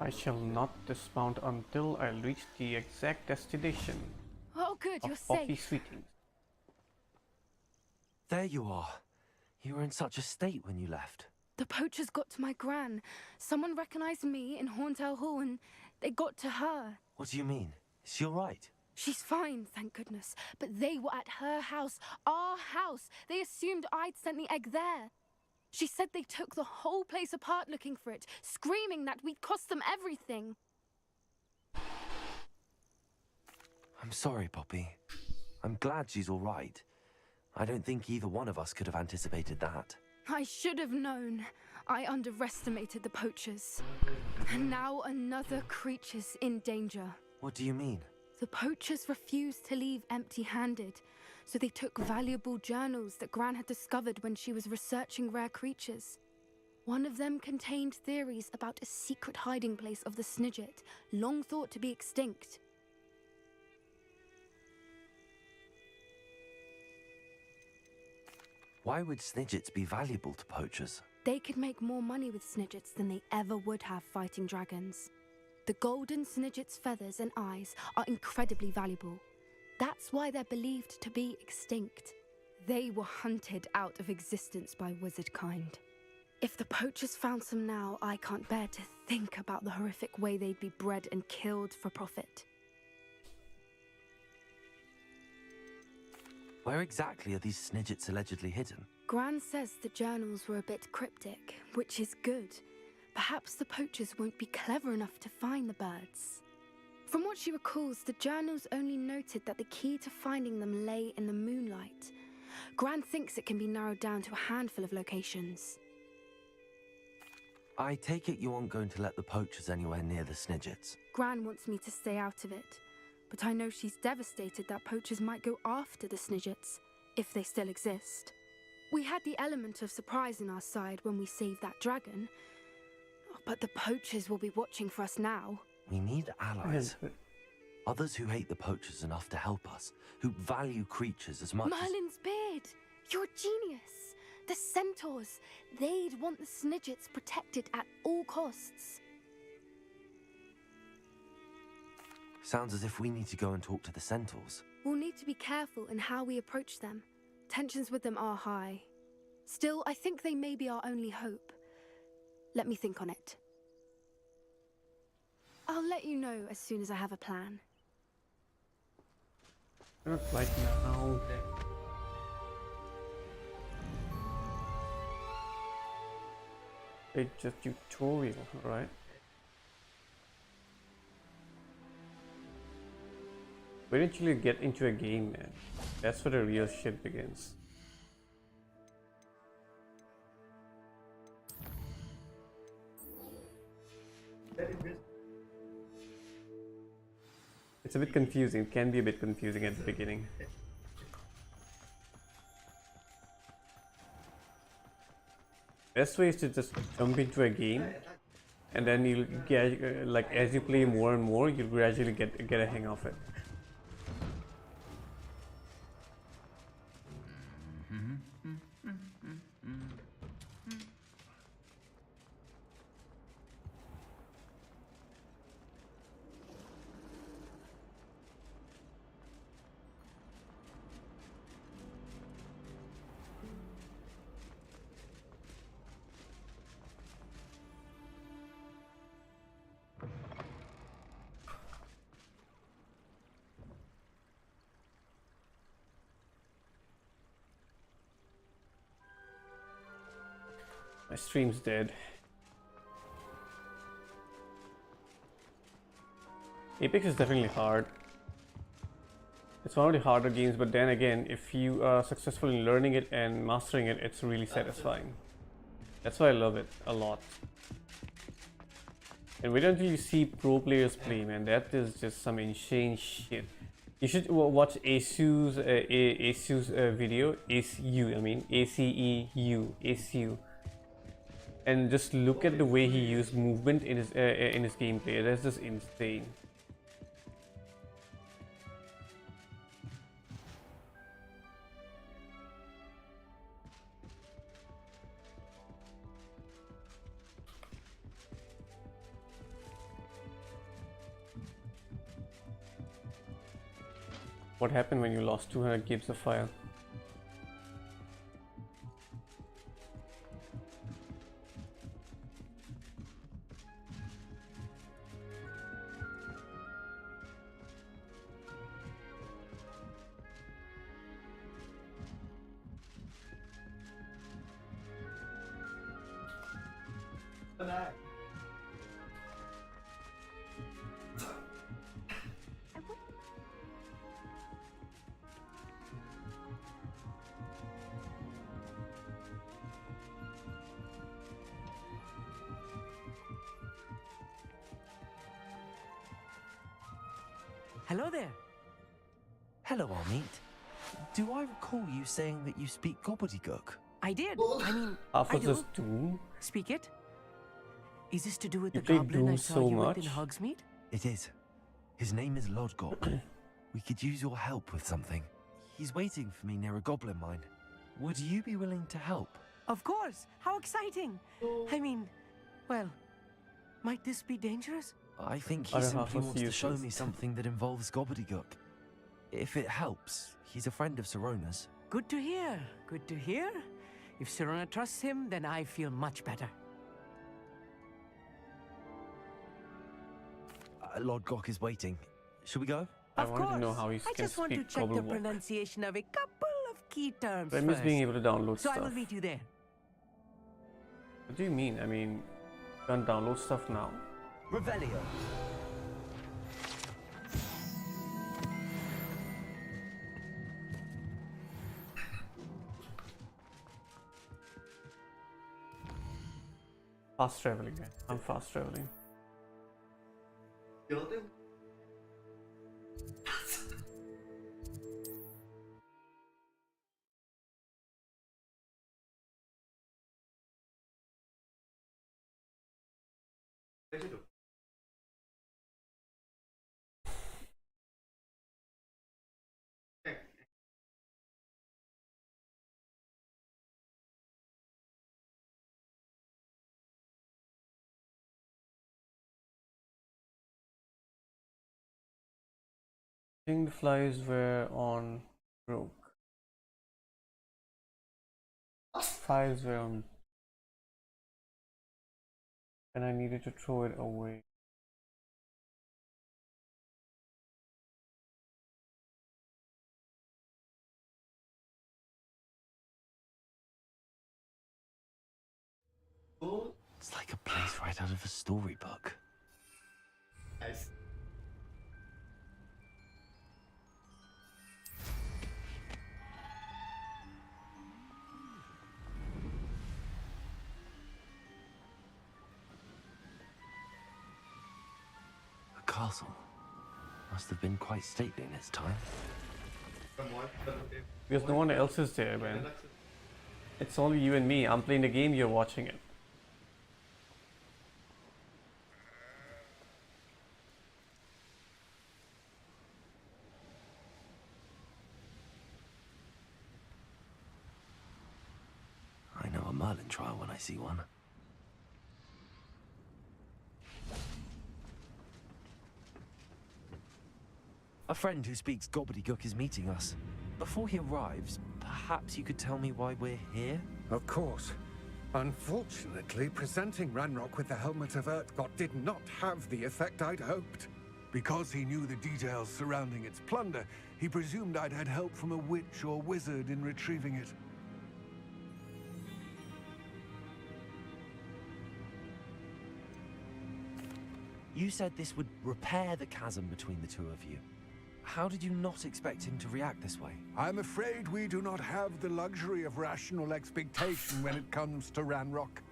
I shall not dismount until I reach the exact destination. Oh, good, you're of Portkey safe. Sweetings. There you are. You were in such a state when you left. The poachers got to my gran. Someone recognized me in Horntail Hall and they got to her. What do you mean? Is she all right? She's fine, thank goodness. But they were at her house, our house. They assumed I'd sent the egg there. She said they took the whole place apart looking for it, screaming that we'd cost them everything. I'm sorry, Poppy. I'm glad she's all right. I don't think either one of us could have anticipated that. I should have known. I underestimated the poachers. And now another creature's in danger. What do you mean? The poachers refused to leave empty-handed, so they took valuable journals that Gran had discovered when she was researching rare creatures. One of them contained theories about a secret hiding place of the Snidget, long thought to be extinct. Why would Snidgets be valuable to poachers? They could make more money with Snidgets than they ever would have fighting dragons. The golden Snidget's feathers and eyes are incredibly valuable. That's why they're believed to be extinct. They were hunted out of existence by wizard kind. If the poachers found some now, I can't bear to think about the horrific way they'd be bred and killed for profit. Where exactly are these Snidgets allegedly hidden? Gran says the journals were a bit cryptic, which is good. Perhaps the poachers won't be clever enough to find the birds. From what she recalls, the journals only noted that the key to finding them lay in the moonlight. Gran thinks it can be narrowed down to a handful of locations. I take it you aren't going to let the poachers anywhere near the Snidgets. Gran wants me to stay out of it, but I know she's devastated that poachers might go after the Snidgets, if they still exist. We had the element of surprise on our side when we saved that dragon. But the poachers will be watching for us now. We need allies. Others who hate the poachers enough to help us, who value creatures as much Merlin's beard! You're a genius! The centaurs! They'd want the Snidgets protected at all costs. Sounds as if we need to go and talk to the centaurs. We'll need to be careful in how we approach them. Tensions with them are high. Still, I think they may be our only hope. Let me think on it. I'll let you know as soon as I have a plan. Not right now. It's just tutorial, right? Wait until you get into a game, man. That's where the real shit begins. It's a bit confusing. It can be a bit confusing at the beginning. Best way is to just jump into a game, and then you'll get like as you play more and more, you'll gradually get a hang of it. My stream's dead. Apex is definitely hard. It's one of the harder games, but then again, if you are successful in learning it and mastering it, it's really satisfying. That's why I love it a lot. And wait until you see pro players play, man. That is just some insane shit. You should watch ASU's video. ACU, I mean ACEU. And just look at the way he used movement in his gameplay. That's just insane. What happened when you lost 200 gigs of file? Hello there. Hello, Amit. Do I recall you saying that you speak gobbledygook? I did. I mean, Half I of do. this Doom? Speak it. Is this to do with You the play goblin I Doom saw so you much? with in Hogsmeade? It is. His name is Lodgok. We could use your help with something. He's waiting for me near a goblin mine. Would you be willing to help? Of course. How exciting. I mean, well, might this be dangerous? I think he Other simply half was wants to show useless. me something that involves gobbledygook. If it helps, he's a friend of Sirona's. Good to hear. Good to hear. If Sirona trusts him, then I feel much better. Lodgok is waiting. Should we go? I Of wanted course. to know how he I can just want to speak check the Gobblewalk. pronunciation of a couple of key terms I miss first. being able to download So stuff. I will meet you there. What do you mean? I mean, you can't download stuff now. Revelio. Fast traveling, man. I'm fast traveling. Killed him? I think the flies were on broke. Files were on, and I needed to throw it away. It's like a place right out of a storybook. Nice. A castle. Must have been quite stately in its time. Because no one else is there, man. It's only you and me. I'm playing the game, you're watching it. I know a Merlin trial when I see one. A friend who speaks gobbledygook is meeting us. Before he arrives, perhaps you could tell me why we're here? Of course. Unfortunately, presenting Ranrock with the Helmet of Urtkot did not have the effect I'd hoped. Because he knew the details surrounding its plunder, he presumed I'd had help from a witch or wizard in retrieving it. You said this would repair the chasm between the two of you. How did you not expect him to react this way? I'm afraid we do not have the luxury of rational expectation when it comes to Ranrock.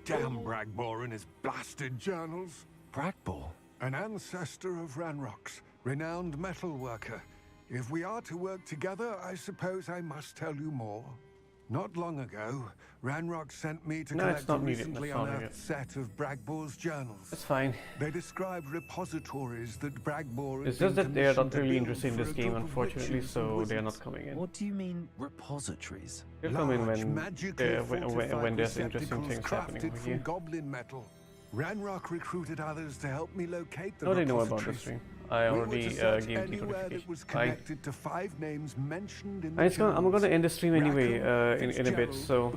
Damn Bragbor and his blasted journals. Bragbor? An ancestor of Ranrock's, renowned metalworker. If we are to work together, I suppose I must tell you more. Not long ago, Ranrock sent me to collect a recently unearthed set of Bragbor's journals. That's fine. They described repositories that Bragbor It's just that they are not really interested in this game, unfortunately, so they are not coming in. What do you mean, repositories? They'll come in when there's interesting things happening over here. Goblin metal. Ranrock recruited others to help me locate the How do they know about this stream? I already gave the notification. Fine. To 5 names mentioned in I'm gonna end the stream anyway in a bit, so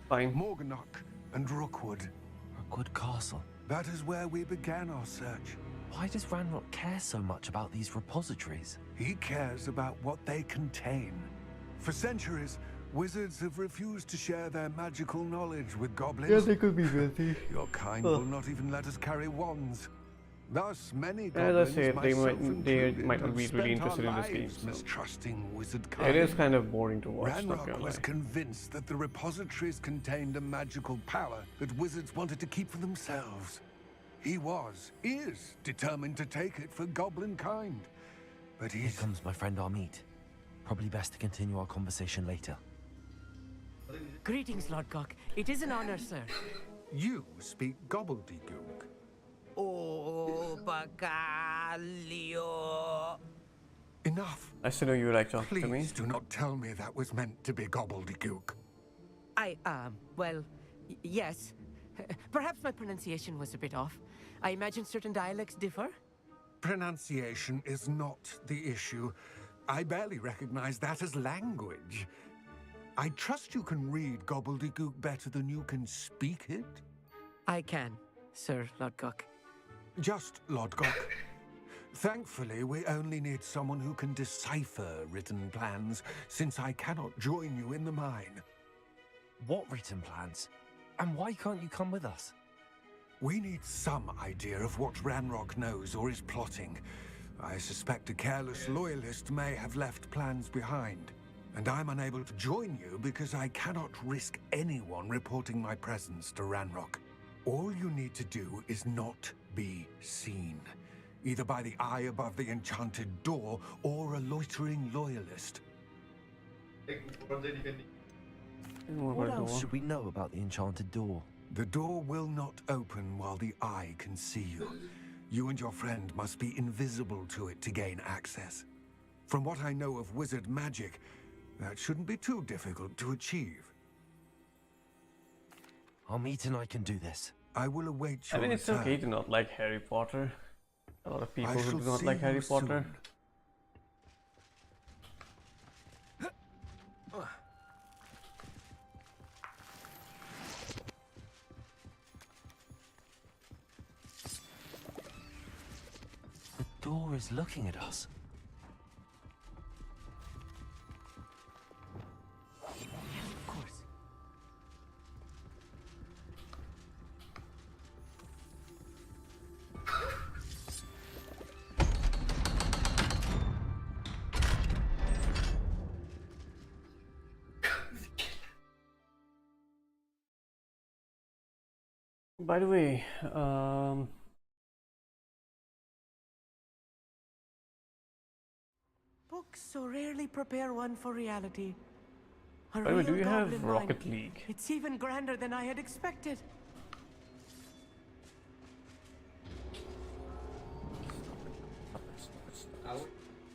fine. Morganach and Rookwood. Rookwood Castle. That is where we began our search. Why does Ranrock care so much about these repositories? He cares about what they contain. For centuries, wizards have refused to share their magical knowledge with goblins. Yeah, they could be filthy. Your kind will not even let us carry wands. Thus, many goblins, as I said, they might not be really interested in this game. So. Mistrusting wizard kind. It is kind of boring to watch. Ranrock was convinced that the repositories contained a magical power that wizards wanted to keep for themselves. He is determined to take it for goblin kind. But Here comes my friend Amit. Probably best to continue our conversation later. Greetings, Lord Cock. It is an honor, sir. You speak gobbledygook. Oh, Bacalio. Enough. I still know you like talking to me. Please do not tell me that was meant to be gobbledygook. Well, yes. Perhaps my pronunciation was a bit off. I imagine certain dialects differ? Pronunciation is not the issue. I barely recognize that as language. I trust you can read gobbledygook better than you can speak it? I can, Sir Lodgok. Just Lodgok. Thankfully, we only need someone who can decipher written plans, since I cannot join you in the mine. What written plans? And why can't you come with us? We need some idea of what Ranrock knows or is plotting. I suspect a careless loyalist may have left plans behind. And I'm unable to join you because I cannot risk anyone reporting my presence to Ranrock. All you need to do is not be seen, either by the eye above the enchanted door or a loitering loyalist. What else should we know about the enchanted door? The door will not open while the eye can see you. You and your friend must be invisible to it to gain access. From what I know of wizard magic, that shouldn't be too difficult to achieve. Amit and I can do this. I will await your I mean, it's return. okay to not like Harry Potter. A lot of people I who shall do not see like Harry you Potter. soon. The door is looking at us. Of course. By the way, Books so rarely prepare one for reality. A by the way, do real you have goblin Rocket mine. League? It's even grander than I had expected.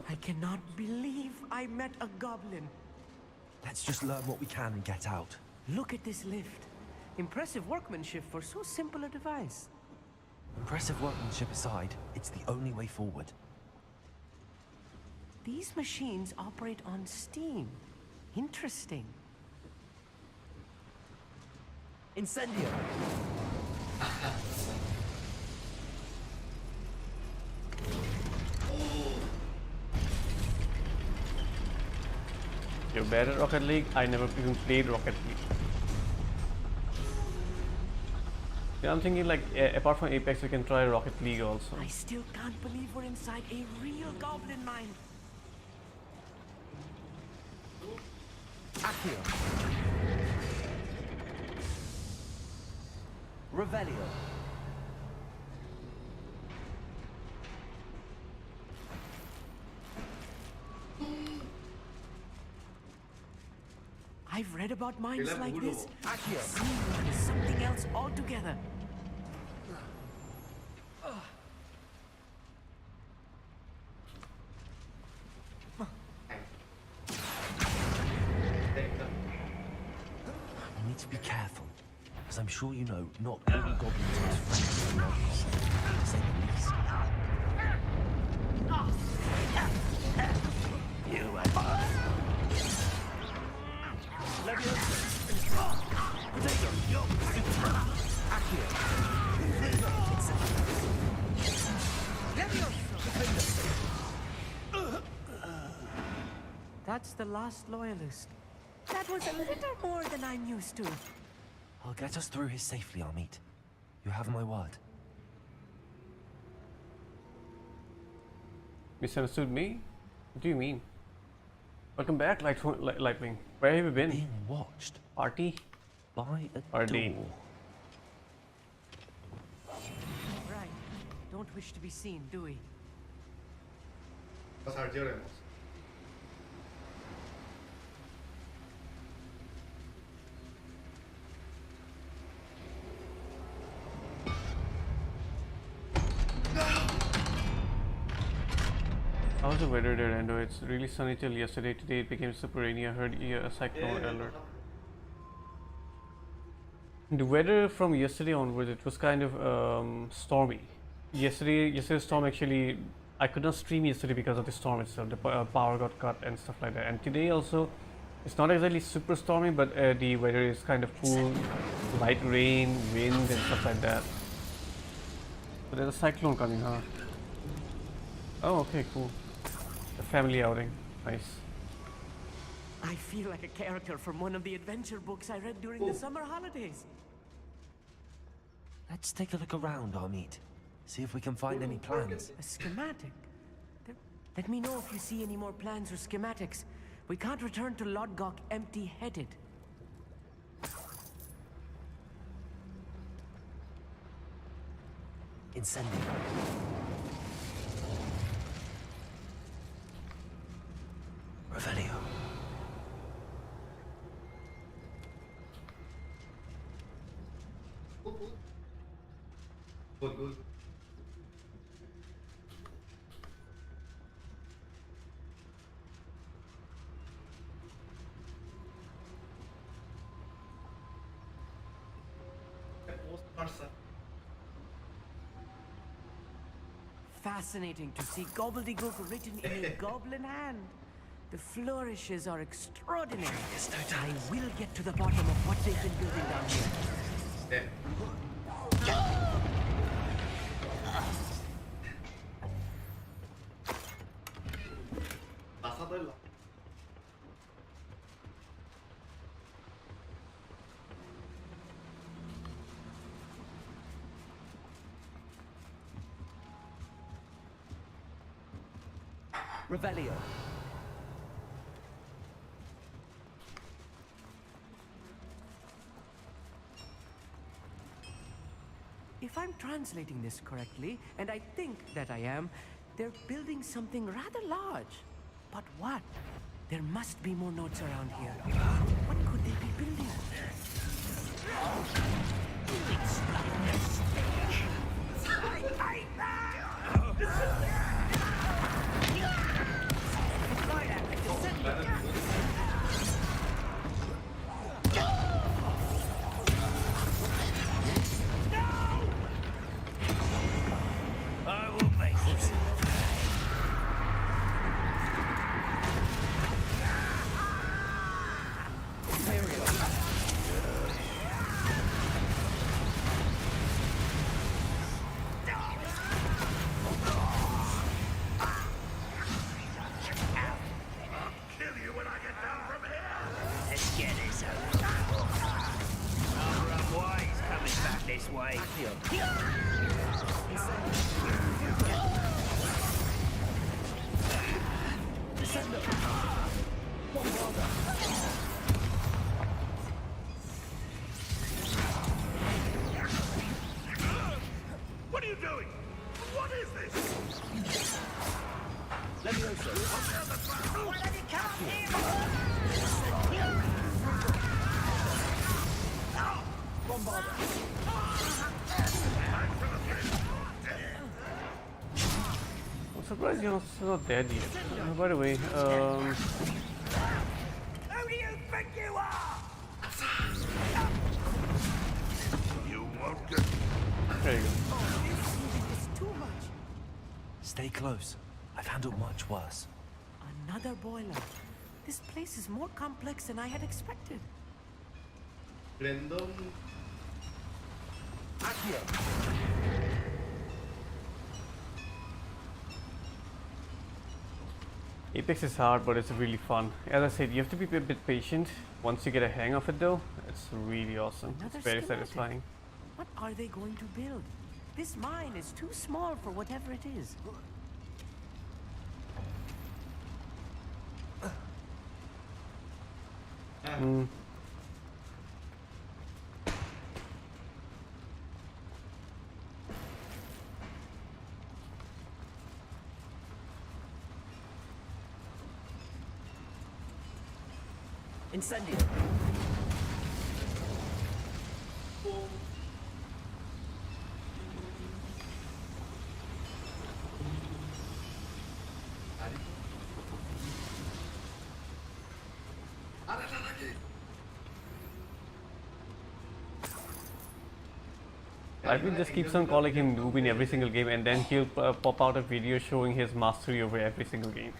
I cannot believe I met a goblin. Let's just learn what we can and get out. Look at this lift. Impressive workmanship for so simple a device. Impressive workmanship aside, it's the only way forward. These machines operate on steam. Interesting. Incendio! You're bad at Rocket League? I never even played Rocket League. Yeah, I'm thinking like, apart from Apex, we can try Rocket League also. I still can't believe we're inside a real goblin mine. Accio! Revelio! I've read about mines like this. Accio! Seeing one is something else altogether. We need to be careful, as I'm sure you know, not all goblins are as friendly as Lodgok, to say the least. You That's the last loyalist. That was a little more than I'm used to. I'll get us through here safely, Amit. You have my word. Misunderstood me? What do you mean? Welcome back, Lightwing. Where have you been? Being watched. Party? By a Party. door. Right. Don't wish to be seen, do we? Los haremos. How's the weather there, Endo? It's really sunny till yesterday. Today it became super rainy. I heard a cyclone alert. The weather from yesterday onwards, it was kind of stormy. Yesterday's storm actually, I could not stream yesterday because of the storm itself. The power got cut and stuff like that. And today also, it's not exactly super stormy, but the weather is kind of cool, light rain, wind, and stuff like that. So there's a cyclone coming, huh? Oh, okay, cool. A family outing, nice. I feel like a character from one of the adventure books I read during the summer holidays. Let's take a look around, Amit. See if we can find any plans. A schematic? Let me know if you see any more plans or schematics. We can't return to Lodgok empty-headed. Incendio. Revelio. Good. Fascinating to see gobbledygook written in a goblin hand. The flourishes are extraordinary. I will get to the bottom of what they've been building down here. Revelio. If I'm translating this correctly, and I think that I am, they're building something rather large. But what? There must be more nodes around here. What could they be building? What are you doing? What is this? Let me also. Why don't you come here? I'm surprised you're not dead yet. By the way, Who do you think you are? You won't get. there you go. It's too much. Stay close. I've handled much worse. Another boiler. This place is more complex than I had expected. Random. Apex is hard, but it's really fun. As I said, you have to be a bit patient. Once you get a hang of it though, it's really awesome. Another It's very schematic. satisfying. What are they going to build? This mine is too small for whatever it is. Mm. Incendio. Alvin just keeps on calling him noob in every single game, and then he'll pop out a video showing his mastery over every single game.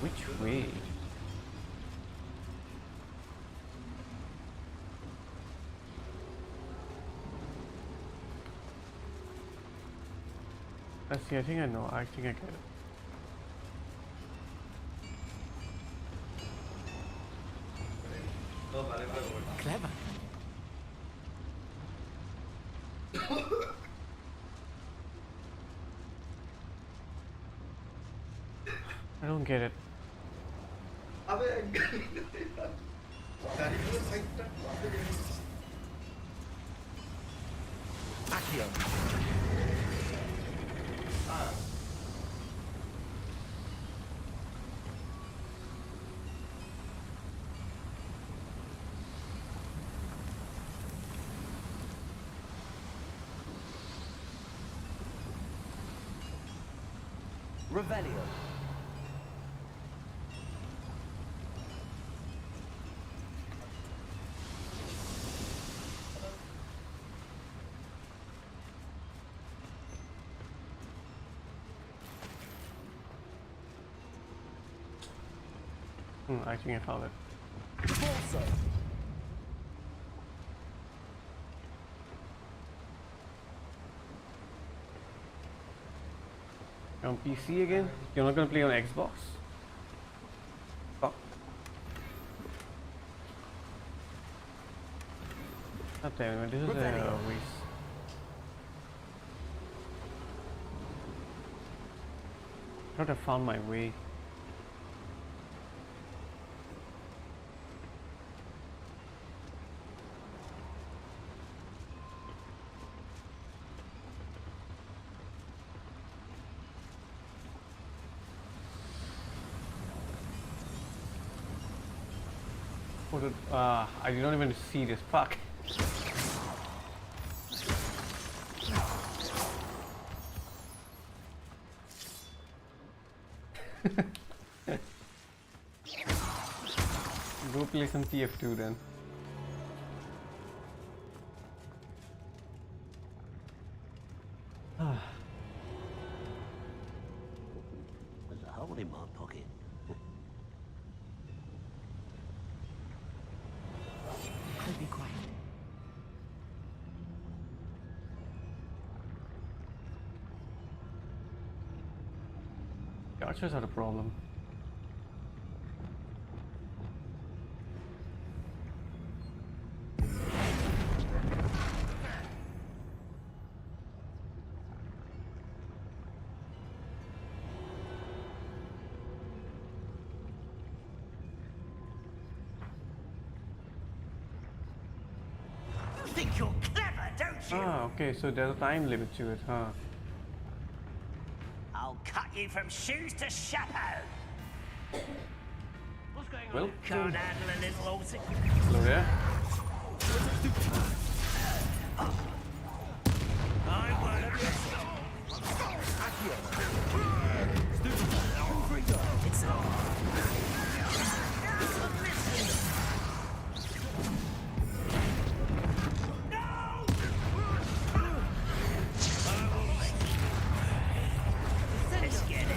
Which way? I see, I think I know. I think I get it. Clever. I don't get it. Revelio. I think I found it. Corsair. You're on PC again? You're not gonna play on Xbox? Fuck. God damn it, this is a waste. I thought I found my way. I did not even see this. Fuck. Go play some TF2 then. There's a hole in my pocket. I'll be quiet. The archers are the problem. You think you're clever, don't you? Ah, okay, so there's a time limit to it, huh? I'll cut you from shoes to chapeau. What's going Well, on? Can't handle a little horse. Hello there. I won't. It's Let's get it.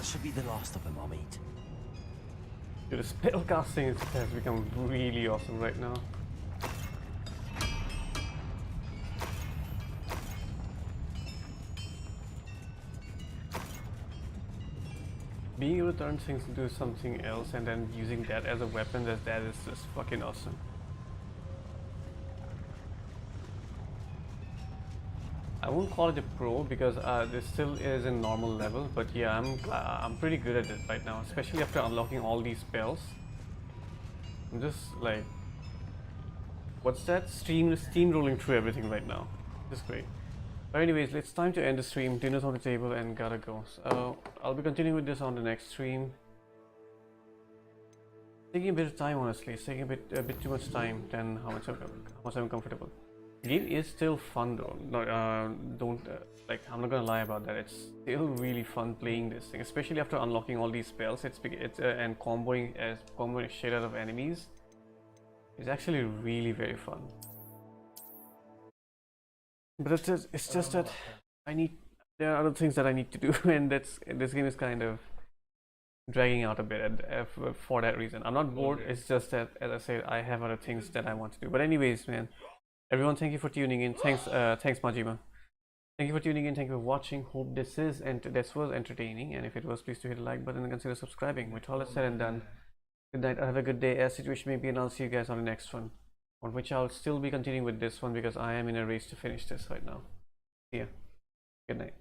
Should be the last of them, I'll meet. Dude, the spellcasting has become really awesome right now. Being able to turn things into something else and then using that as a weapon, that is just fucking awesome. I won't call it a pro because this still is in normal level, but yeah, I'm pretty good at it right now, especially after unlocking all these spells. I'm just like, what's that? Steamrolling through everything right now. Just great. But anyways, it's time to end the stream. Dinner's on the table and gotta go. So I'll be continuing with this on the next stream. Taking a bit of time, honestly. It's taking a bit too much time than how much I'm comfortable. The game is still fun though. No, like, I'm not gonna lie about that. It's still really fun playing this thing, especially after unlocking all these spells. And comboing shit out of enemies. It's actually really very fun. But it's just that there are other things that I need to do, and this game is kind of dragging out a bit for that reason. I'm not bored, it's just that, as I said, I have other things that I want to do. But anyways, man, everyone, thank you for tuning in. Thanks Majima. Thank you for tuning in, thank you for watching. Hope this was entertaining, and if it was, please do hit the like button and consider subscribing. With all that said and done, good night, have a good day, as situation may be, and I'll see you guys on the next one, on which I'll still be continuing with this one because I am in a race to finish this right now. See ya. Good night.